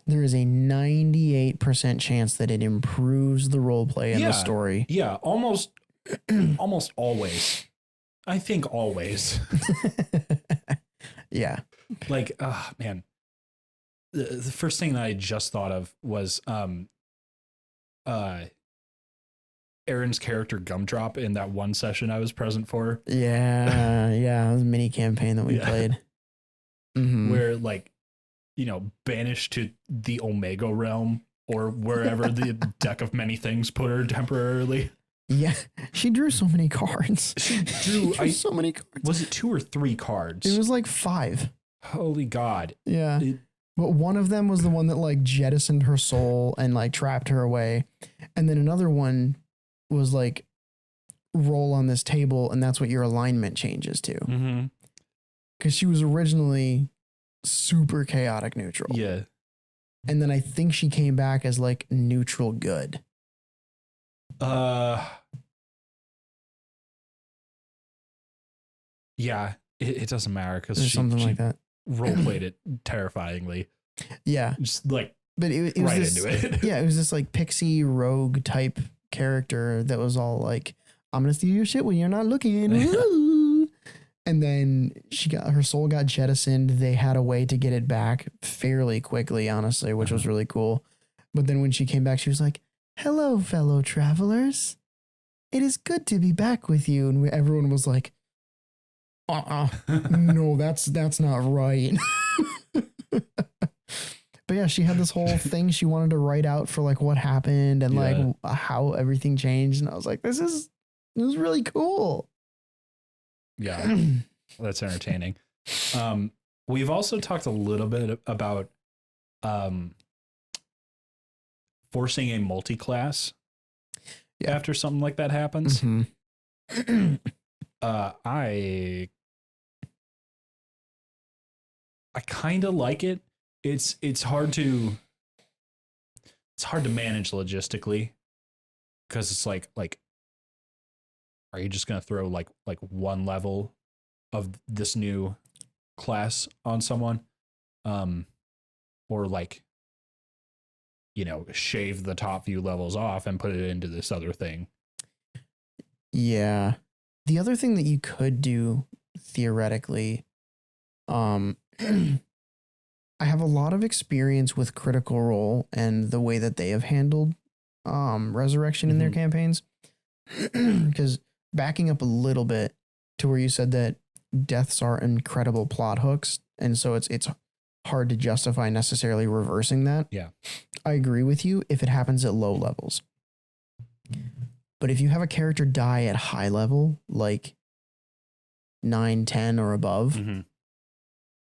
Speaker 2: there is a 98% chance that it improves the role play and the story.
Speaker 1: Yeah, almost always. I think always.
Speaker 2: Yeah.
Speaker 1: Like, man. The first thing that I just thought of was Aaron's character Gumdrop in that one session I was present for.
Speaker 2: Yeah, it was a mini campaign that we played.
Speaker 1: Where, like, banished to the Omega realm or wherever the deck of many things put her temporarily.
Speaker 2: Yeah, she drew so many cards.
Speaker 1: She drew
Speaker 2: so many cards.
Speaker 1: Was it 2 or 3 cards?
Speaker 2: It was like 5.
Speaker 1: Holy God.
Speaker 2: Yeah. But one of them was the one that like jettisoned her soul and like trapped her away. And then another one was like roll on this table and that's what your alignment changes to. Because she was originally super chaotic neutral.
Speaker 1: Yeah.
Speaker 2: And then I think she came back as like neutral good.
Speaker 1: Yeah, it doesn't matter because she
Speaker 2: something like that.
Speaker 1: Role played it terrifyingly.
Speaker 2: Yeah,
Speaker 1: just like,
Speaker 2: but it was
Speaker 1: right
Speaker 2: this,
Speaker 1: into it.
Speaker 2: Yeah, it was this like pixie rogue type character that was all like, "I'm gonna steal your shit when you're not looking." And then her soul got jettisoned. They had a way to get it back fairly quickly, honestly, which was really cool. But then when she came back, she was like, "Hello, fellow travelers. It is good to be back with you." And everyone was like, no, that's not right. But yeah, she had this whole thing she wanted to write out for like what happened and like how everything changed. And I was like, this is really cool.
Speaker 1: Yeah, that's entertaining. We've also talked a little bit about forcing a multi-class after something like that happens. I kind of like it. It's hard to manage logistically because it's like are you just gonna throw like one level of this new class on someone, or like shave the top few levels off and put it into this other thing?
Speaker 2: Yeah, the other thing that you could do theoretically, I have a lot of experience with Critical Role and the way that they have handled resurrection in their campaigns. Because backing up a little bit to where you said that deaths are incredible plot hooks, and so it's hard to justify necessarily reversing that.
Speaker 1: Yeah,
Speaker 2: I agree with you if it happens at low levels. But if you have a character die at high level, like 9, 10 or above,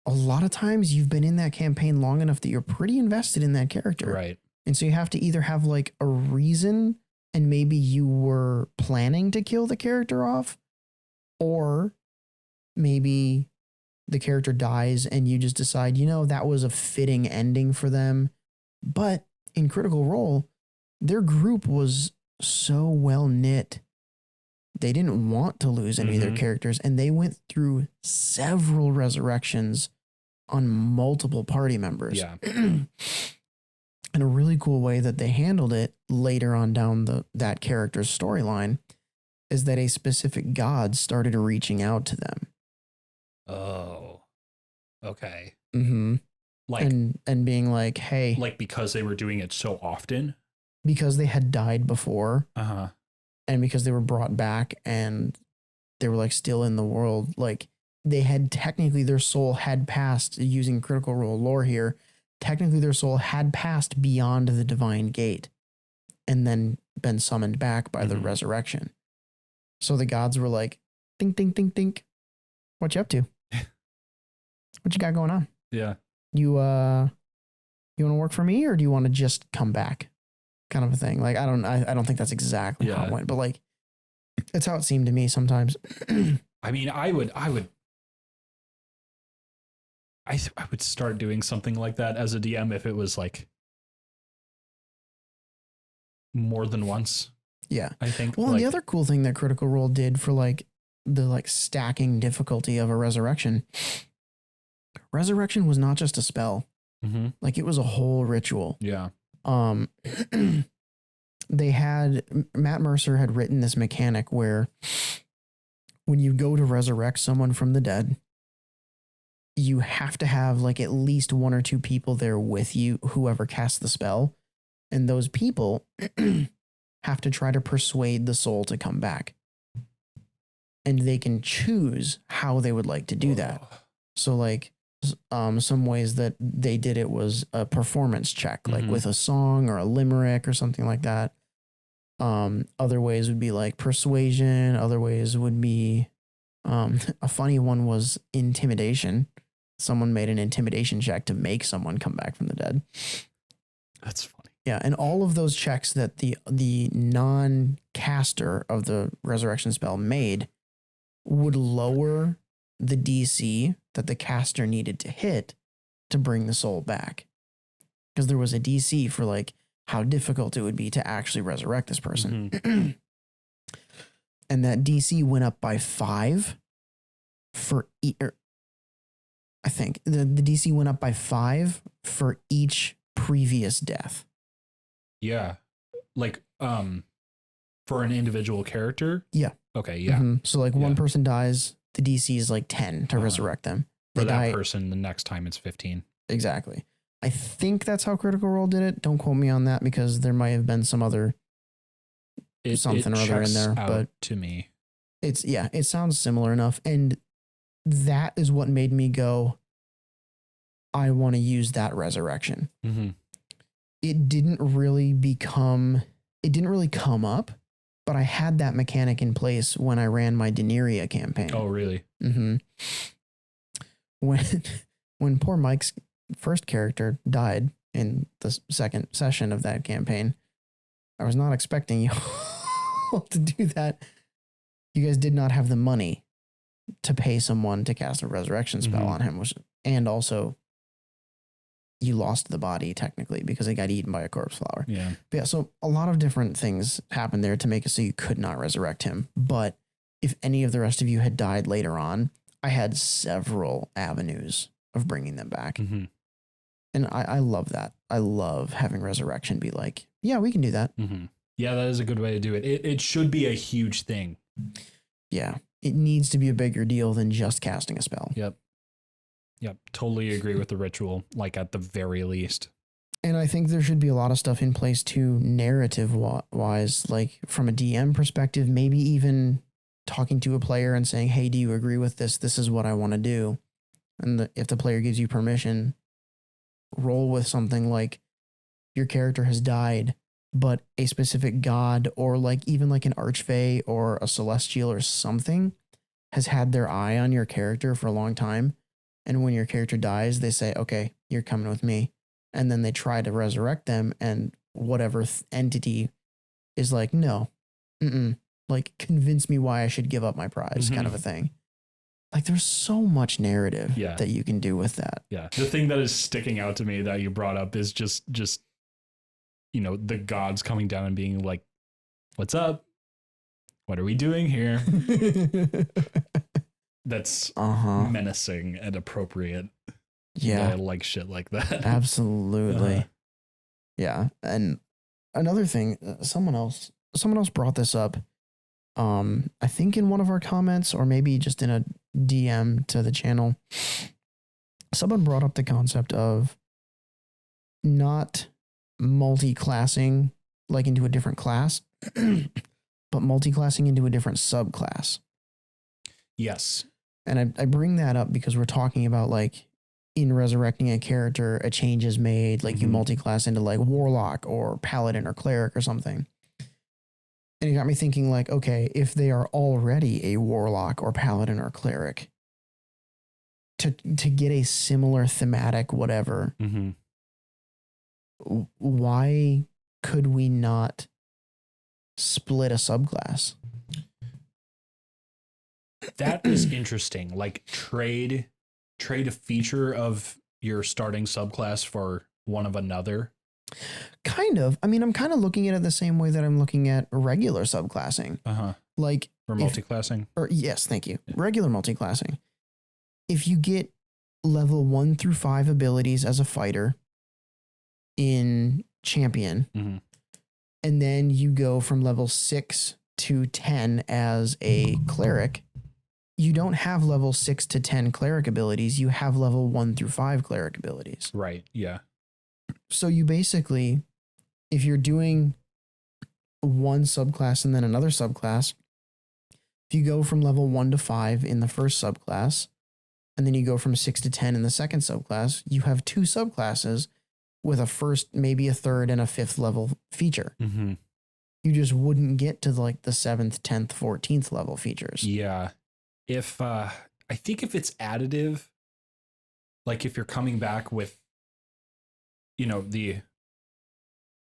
Speaker 2: a lot of times you've been in that campaign long enough that you're pretty invested in that character.
Speaker 1: Right.
Speaker 2: And so you have to either have like a reason and maybe you were planning to kill the character off, or maybe the character dies and you just decide, that was a fitting ending for them. But in Critical Role, their group was so well knit. They didn't want to lose any of their characters, and they went through several resurrections on multiple party members.
Speaker 1: Yeah.
Speaker 2: And a really cool way that they handled it later on down that character's storyline is that a specific god started reaching out to them.
Speaker 1: Oh, okay.
Speaker 2: Mm-hmm.
Speaker 1: Like,
Speaker 2: and being like, hey,
Speaker 1: like because they were doing it so often,
Speaker 2: because they had died before, and because they were brought back and they were like still in the world, like they had technically their soul had passed, using Critical Role lore here. Technically, their soul had passed beyond the divine gate and then been summoned back by the resurrection. So the gods were like, think, think, think, think. What you up to? What you got going on?
Speaker 1: Yeah.
Speaker 2: You want to work for me, or do you want to just come back? Kind of a thing. Like, I don't think that's exactly how it went, but like, it's how it seemed to me sometimes.
Speaker 1: I mean, I would start doing something like that as a DM if it was like more than once.
Speaker 2: Yeah.
Speaker 1: I think.
Speaker 2: Well, and the other cool thing that Critical Role did for like the like stacking difficulty of a resurrection was not just a spell.
Speaker 1: Mm-hmm.
Speaker 2: Like, it was a whole ritual.
Speaker 1: Yeah.
Speaker 2: Matt Mercer had written this mechanic where when you go to resurrect someone from the dead, you have to have like at least one or two people there with you, whoever casts the spell. And those people have to try to persuade the soul to come back. And they can choose how they would like to do that. So like, some ways that they did it was a performance check, like with a song or a limerick or something like that. Other ways would be like persuasion. Other ways would be, a funny one was intimidation. Someone made an intimidation check to make someone come back from the dead.
Speaker 1: That's funny.
Speaker 2: Yeah, and all of those checks that the non-caster of the resurrection spell made would lower the DC that the caster needed to hit to bring the soul back. Because there was a DC for like how difficult it would be to actually resurrect this person. And that DC went up by 5 for I think the DC went up by 5 for each previous death.
Speaker 1: Yeah. Like, for an individual character?
Speaker 2: Yeah.
Speaker 1: Okay, yeah.
Speaker 2: So like one person dies, the DC is like 10 to resurrect them.
Speaker 1: For that person, the next time it's 15.
Speaker 2: Exactly. I think that's how Critical Role did it. Don't quote me on that, because there might have been some other something or other in there. But
Speaker 1: to me,
Speaker 2: it sounds similar enough. And that is what made me go, I want to use that resurrection. It didn't really come up, but I had that mechanic in place when I ran my Daenerys campaign.
Speaker 1: Oh, really?
Speaker 2: When poor Mike's first character died in the second session of that campaign, I was not expecting you to do that. You guys did not have the money to pay someone to cast a resurrection spell on him, and also you lost the body technically because it got eaten by a corpse flower.
Speaker 1: Yeah.
Speaker 2: But yeah. So a lot of different things happened there to make it so you could not resurrect him. But if any of the rest of you had died later on, I had several avenues of bringing them back. And I love that. I love having resurrection be like, yeah, we can do that.
Speaker 1: Yeah, that is a good way to do it. It should be a huge thing.
Speaker 2: Yeah. It needs to be a bigger deal than just casting a spell.
Speaker 1: Yep. Totally agree with the ritual, like at the very least.
Speaker 2: And I think there should be a lot of stuff in place too, narrative wise, like from a DM perspective, maybe even talking to a player and saying, hey, do you agree with this? This is what I want to do. And if the player gives you permission, roll with something like your character has died, but a specific god or like even like an archfey or a celestial or something has had their eye on your character for a long time. And when your character dies, they say, okay, you're coming with me. And then they try to resurrect them. And whatever entity is like, no, like convince me why I should give up my prize kind of a thing. Like there's so much narrative that you can do with that.
Speaker 1: Yeah. The thing that is sticking out to me that you brought up is just, you know, the gods coming down and being like, what's up? What are we doing here? That's menacing and appropriate. Yeah. I like shit like that.
Speaker 2: Absolutely. Yeah. And another thing, someone else brought this up. I think in one of our comments or maybe just in a DM to the channel, someone brought up the concept of not multi-classing like into a different class, but multi-classing into a different subclass.
Speaker 1: Yes.
Speaker 2: And I bring that up because we're talking about like in resurrecting a character, a change is made, like you multi-class into like warlock or paladin or cleric or something. And it got me thinking like, okay, if they are already a warlock or paladin or cleric, to get a similar thematic whatever, why could we not split a subclass?
Speaker 1: That is interesting. Like trade a feature of your starting subclass for one of another.
Speaker 2: Kind of. I mean, I'm kind of looking at it the same way that I'm looking at regular subclassing. Like
Speaker 1: or multiclassing.
Speaker 2: Yes, thank you. Regular multiclassing. If you get level 1 through 5 abilities as a fighter in champion, and then you go from level 6 to 10 as a cleric, you don't have level 6 to 10 cleric abilities. You have level 1 through 5 cleric abilities.
Speaker 1: Right. Yeah.
Speaker 2: So you basically, if you're doing one subclass and then another subclass, if you go from level 1 to 5 in the first subclass, and then you go from 6 to 10 in the second subclass, you have 2 subclasses with a first, maybe a third, and a 5th level feature. You just wouldn't get to like the 7th, 10th, 14th level features.
Speaker 1: Yeah. If I think if it's additive, like if you're coming back with, the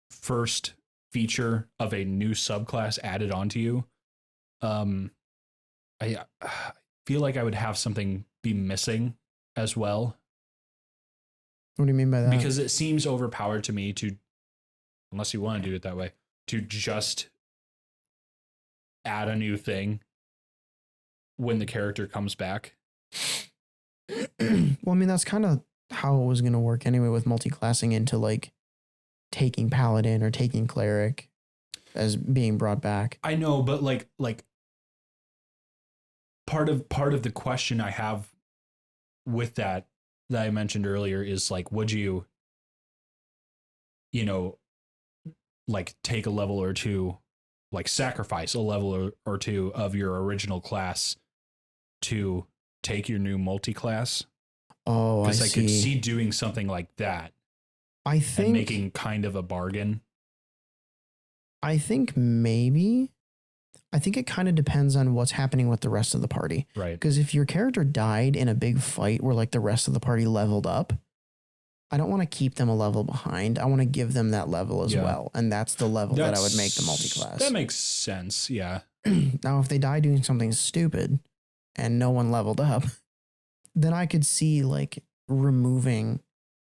Speaker 1: first feature of a new subclass added onto you, I feel like I would have something be missing as well.
Speaker 2: What do you mean by that?
Speaker 1: Because it seems overpowered to me to, unless you want to do it that way, to just add a new thing when the character comes back.
Speaker 2: Well, I mean, that's kind of how it was going to work anyway with multi-classing into like taking paladin or taking cleric as being brought back.
Speaker 1: I know, but like part of the question I have with that I mentioned earlier is like, would you like take a level or two, like sacrifice a level or two of your original class to take your new multi-class?
Speaker 2: Oh, I see.
Speaker 1: Because I could see doing something like that.
Speaker 2: I think
Speaker 1: and making kind of a bargain.
Speaker 2: I think maybe. I think it kind of depends on what's happening with the rest of the party.
Speaker 1: Right.
Speaker 2: Because if your character died in a big fight where like the rest of the party leveled up, I don't want to keep them a level behind. I want to give them that level as well. And that's the level that I would make the multi-class.
Speaker 1: That makes sense. Yeah.
Speaker 2: Now, if they die doing something stupid and no one leveled up, then I could see like removing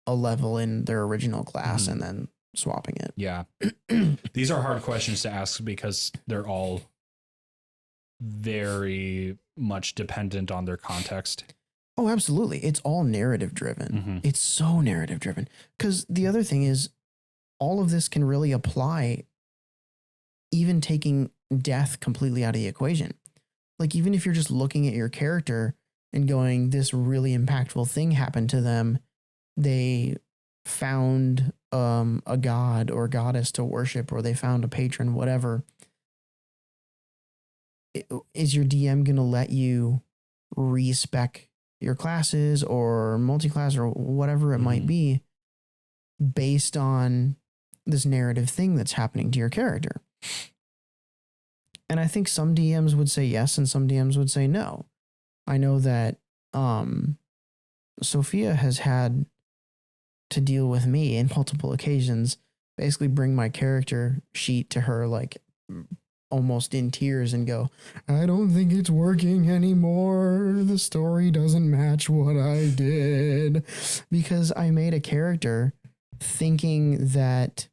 Speaker 2: a level in their original class and then swapping it.
Speaker 1: Yeah. These are hard questions to ask because they're all very much dependent on their context.
Speaker 2: Oh, absolutely. It's all narrative driven. It's so narrative driven. Because the other thing is, all of this can really apply even taking death completely out of the equation. Like, even if you're just looking at your character and going, this really impactful thing happened to them, they found a god or goddess to worship, or they found a patron, whatever. Is your DM going to let you respec your classes or multi-class or whatever it might be based on this narrative thing that's happening to your character? And I think some DMs would say yes and some DMs would say no. I know that Sophia has had to deal with me in multiple occasions, basically bring my character sheet to her like almost in tears and go, I don't think it's working anymore. The story doesn't match what I did. Because I made a character thinking that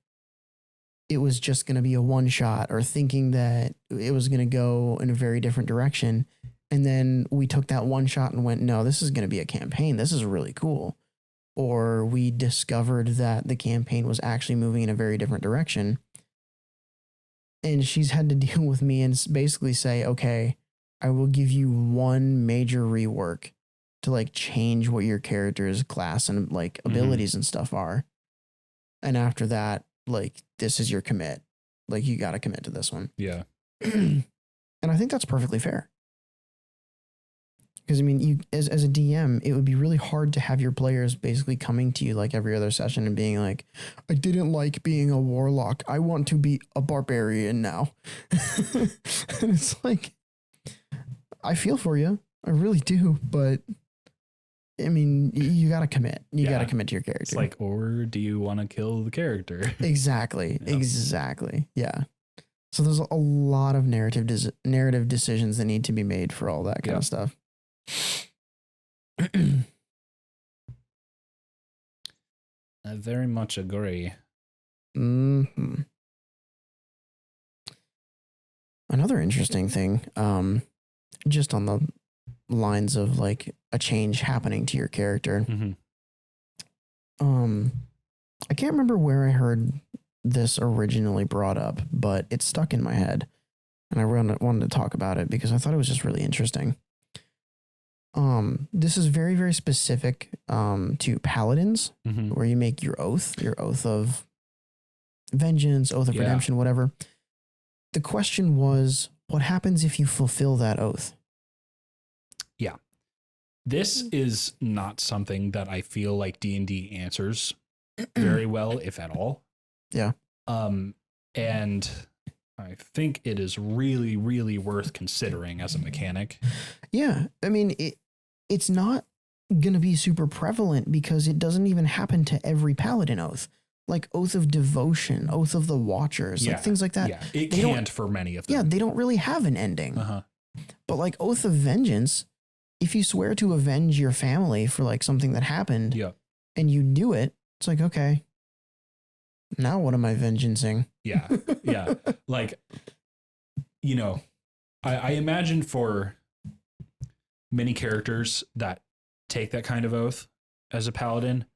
Speaker 2: it was just going to be a one shot, or thinking that it was going to go in a very different direction. And then we took that one shot and went, no, this is going to be a campaign. This is really cool. or we discovered that the campaign was actually moving in a very different direction. And she's had to deal with me and basically say, okay, I will give you one major rework to like change what your character's class and like abilities and stuff are. And after that, like, this is your commit. Like, you got to commit to this one.
Speaker 1: Yeah.
Speaker 2: And I think that's perfectly fair. Because, I mean, you as a DM, it would be really hard to have your players basically coming to you like every other session and being like, I didn't like being a warlock. I want to be a barbarian now. And it's like, I feel for you. I really do. But, I mean, you got to commit. You got to commit to your character.
Speaker 1: It's like, or do you want to kill the character?
Speaker 2: Exactly. Yeah. Exactly. Yeah. So there's a lot of narrative decisions that need to be made for all that kind of stuff.
Speaker 1: I very much agree.
Speaker 2: Mm-hmm. Another interesting thing, just on the lines of like a change happening to your character. I can't remember where I heard this originally brought up, but it stuck in my head, and I wanted to talk about it because I thought it was just really interesting. This is very, very specific to paladins, where you make your oath of vengeance, oath of redemption, whatever. The question was, what happens if you fulfill that oath?
Speaker 1: Yeah. This is not something that I feel like D&D answers very well, if at all.
Speaker 2: Yeah.
Speaker 1: And I think it is really, really worth considering as a mechanic.
Speaker 2: Yeah. I mean, it's not going to be super prevalent because it doesn't even happen to every paladin oath. Like Oath of Devotion, Oath of the Watchers, like things like that.
Speaker 1: Yeah, it can't for many of them.
Speaker 2: Yeah, they don't really have an ending. But like Oath of Vengeance, if you swear to avenge your family for like something that happened and you do it, it's like, okay, now what am I vengeancing?
Speaker 1: Yeah. Yeah. Like, you know, I imagine for many characters that take that kind of oath as a paladin,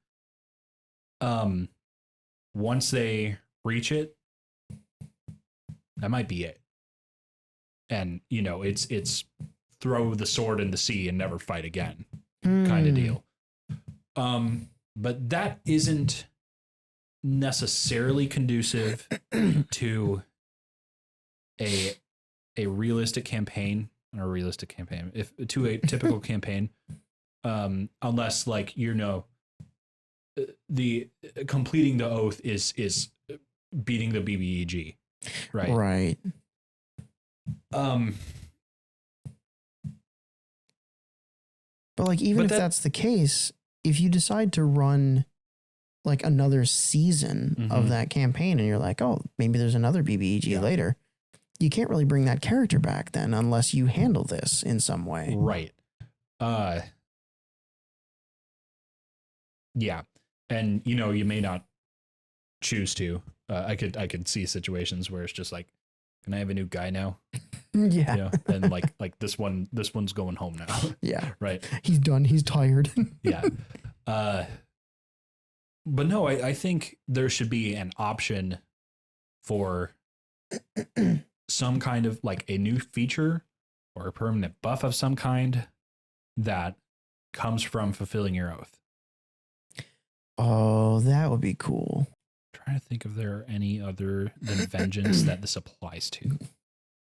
Speaker 1: once they reach it, that might be it. And, you know, it's throw the sword in the sea and never fight again kind of deal. But that isn't necessarily conducive to a realistic campaign, or a realistic campaign, if to a typical campaign, unless like, you know, the completing the oath is beating the BBEG, right?
Speaker 2: Right. But like, even if that's the case, if you decide to run like another season of that campaign and you're like, oh, maybe there's another BBEG later, you can't really bring that character back then unless you handle this in some way.
Speaker 1: Right. Yeah. And, you know, you may not choose to. I could see situations where it's just like, can I have a new guy now?
Speaker 2: Yeah.
Speaker 1: You know? And like this one's going home now.
Speaker 2: Yeah.
Speaker 1: Right.
Speaker 2: He's done. He's tired.
Speaker 1: Yeah. But no, I think there should be an option for some kind of like a new feature or a permanent buff of some kind that comes from fulfilling your oath.
Speaker 2: Oh, that would be cool.
Speaker 1: I'm trying to think if there are any other than vengeance that this applies to.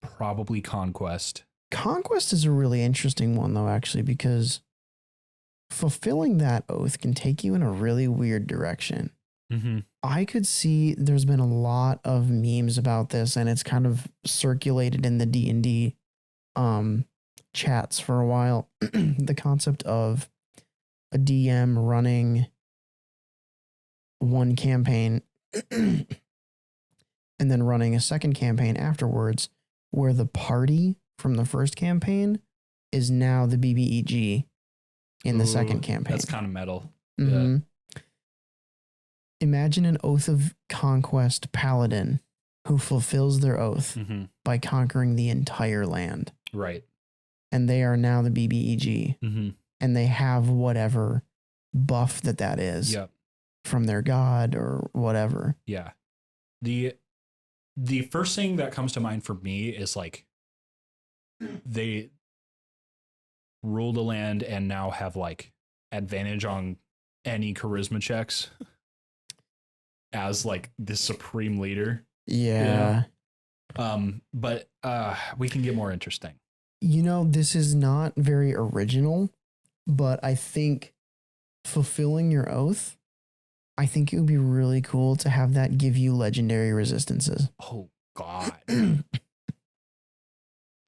Speaker 1: Probably conquest.
Speaker 2: Conquest is a really interesting one though, actually, because fulfilling that oath can take you in a really weird direction. I could see there's been a lot of memes about this, and it's kind of circulated in the D&D chats for a while. The concept of a DM running one campaign and then running a second campaign afterwards, where the party from the first campaign is now the BBEG in the second campaign.
Speaker 1: That's kind of metal.
Speaker 2: Yeah. Imagine an Oath of Conquest paladin who fulfills their oath by conquering the entire land.
Speaker 1: Right.
Speaker 2: And they are now the BBEG. And they have whatever buff that is.
Speaker 1: Yep.
Speaker 2: From their god or whatever.
Speaker 1: Yeah. The first thing that comes to mind for me is like they rule the land and now have like advantage on any charisma checks as like the supreme leader.
Speaker 2: Yeah.
Speaker 1: But we can get more interesting.
Speaker 2: This is not very original, but I think fulfilling your oath, I think it would be really cool to have that give you legendary resistances.
Speaker 1: Oh God.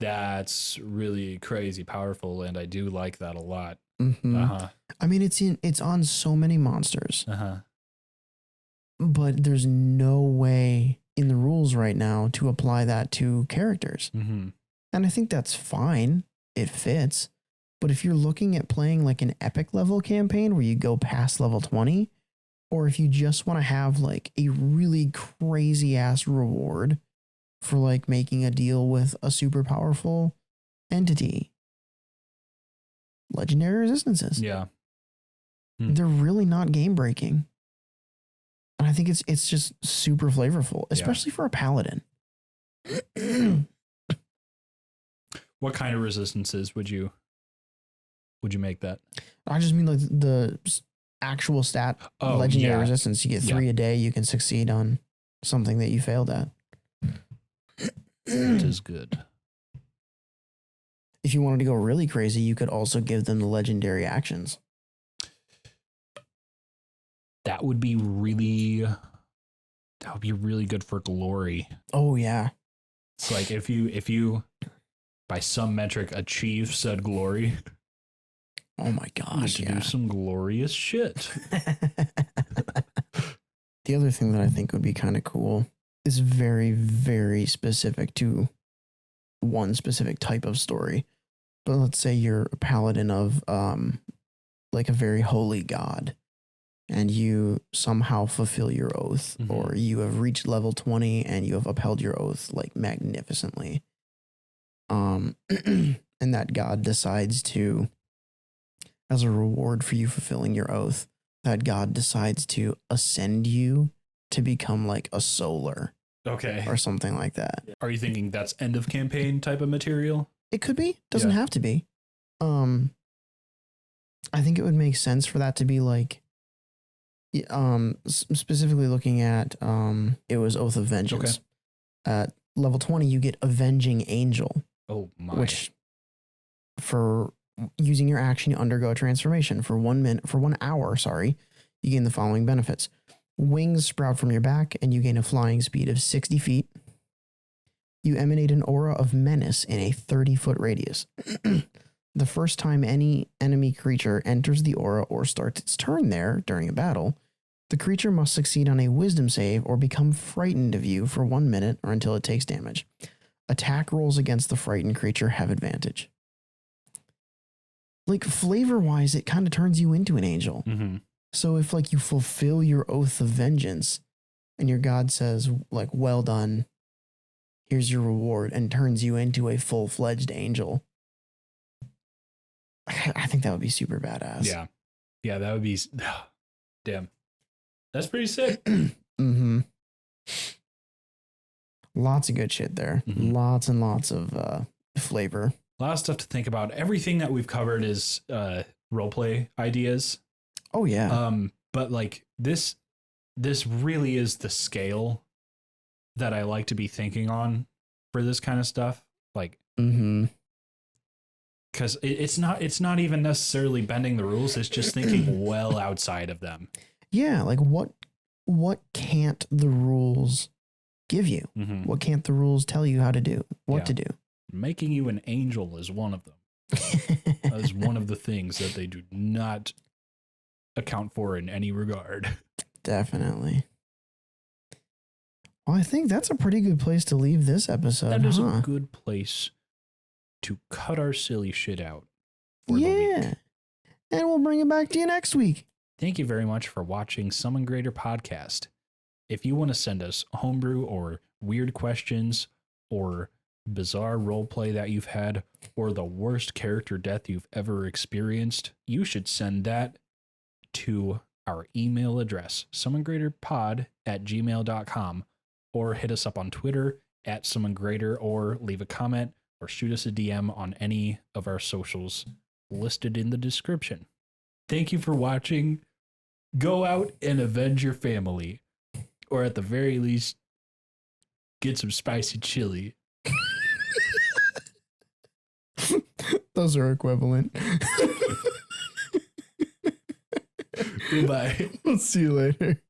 Speaker 1: That's really crazy powerful, and I do like that a lot.
Speaker 2: Mm-hmm. I mean, it's on so many monsters. But there's no way in the rules right now to apply that to characters.
Speaker 1: Mm-hmm.
Speaker 2: And I think that's fine. It fits. But if you're looking at playing like an epic level campaign where you go past level 20, or if you just want to have like a really crazy ass reward for like making a deal with a super powerful entity, legendary resistances.
Speaker 1: Yeah.
Speaker 2: They're really not game breaking. And I think it's just super flavorful, especially for a paladin.
Speaker 1: What kind of resistances would you make that?
Speaker 2: I just mean like the actual stat legendary resistance. You get 3 a day. You can succeed on something that you failed at.
Speaker 1: That is good.
Speaker 2: If you wanted to go really crazy, you could also give them the legendary actions.
Speaker 1: That would be really good for glory.
Speaker 2: Oh yeah.
Speaker 1: It's like if you by some metric achieve said glory.
Speaker 2: Oh my gosh.
Speaker 1: To do some glorious shit.
Speaker 2: The other thing that I think would be kind of cool is very, very specific to one specific type of story. But let's say you're a paladin of like a very holy god, and you somehow fulfill your oath, or you have reached level 20 and you have upheld your oath like magnificently. And that god decides to, as a reward for you fulfilling your oath, that god decides to ascend you to become like a solar.
Speaker 1: Okay.
Speaker 2: Or something like that.
Speaker 1: Are you thinking that's end of campaign type of material?
Speaker 2: It could be. Doesn't have to be. I think it would make sense for that to be like, specifically looking at, it was Oath of Vengeance. Okay. At level 20, you get Avenging Angel.
Speaker 1: Oh my.
Speaker 2: Which, for using your action, you undergo a transformation. For 1 hour, you gain the following benefits. Wings sprout from your back, and you gain a flying speed of 60 feet. You emanate an aura of menace in a 30-foot radius. The first time any enemy creature enters the aura or starts its turn there during a battle, the creature must succeed on a wisdom save or become frightened of you for 1 minute or until it takes damage. Attack rolls against the frightened creature have advantage. Like, flavor-wise, it kind of turns you into an angel.
Speaker 1: Mm-hmm.
Speaker 2: So if like you fulfill your oath of vengeance and your god says like, well done, here's your reward, and turns you into a full-fledged angel, I think that would be super badass.
Speaker 1: Yeah. Yeah, that would be, damn. That's pretty sick.
Speaker 2: Mm-hmm. Lots of good shit there. Mm-hmm. Lots and lots of flavor.
Speaker 1: A lot of stuff to think about. Everything that we've covered is roleplay ideas.
Speaker 2: Oh yeah.
Speaker 1: But like this really is the scale that I like to be thinking on for this kind of stuff. Like, because it's not even necessarily bending the rules. It's just thinking well outside of them.
Speaker 2: Yeah. Like what can't the rules give you? Mm-hmm. What can't the rules tell you how to do? What to do?
Speaker 1: Making you an angel is one of them. That is one of the things that they do not account for in any regard.
Speaker 2: Definitely. Well, I think that's a pretty good place to leave this episode.
Speaker 1: That is a good place to cut our silly shit out for the week.
Speaker 2: And we'll bring it back to you next week.
Speaker 1: Thank you very much for watching Summon Greater Podcast. If you want to send us homebrew or weird questions or bizarre roleplay that you've had or the worst character death you've ever experienced, you should send that to our email address, summongreaterpod@gmail.com, or hit us up on Twitter @summongreater, or leave a comment or shoot us a DM on any of our socials listed in the description. Thank you for watching. Go out and avenge your family, or at the very least, get some spicy chili.
Speaker 2: Those are equivalent.
Speaker 1: Goodbye.
Speaker 2: We'll see you later.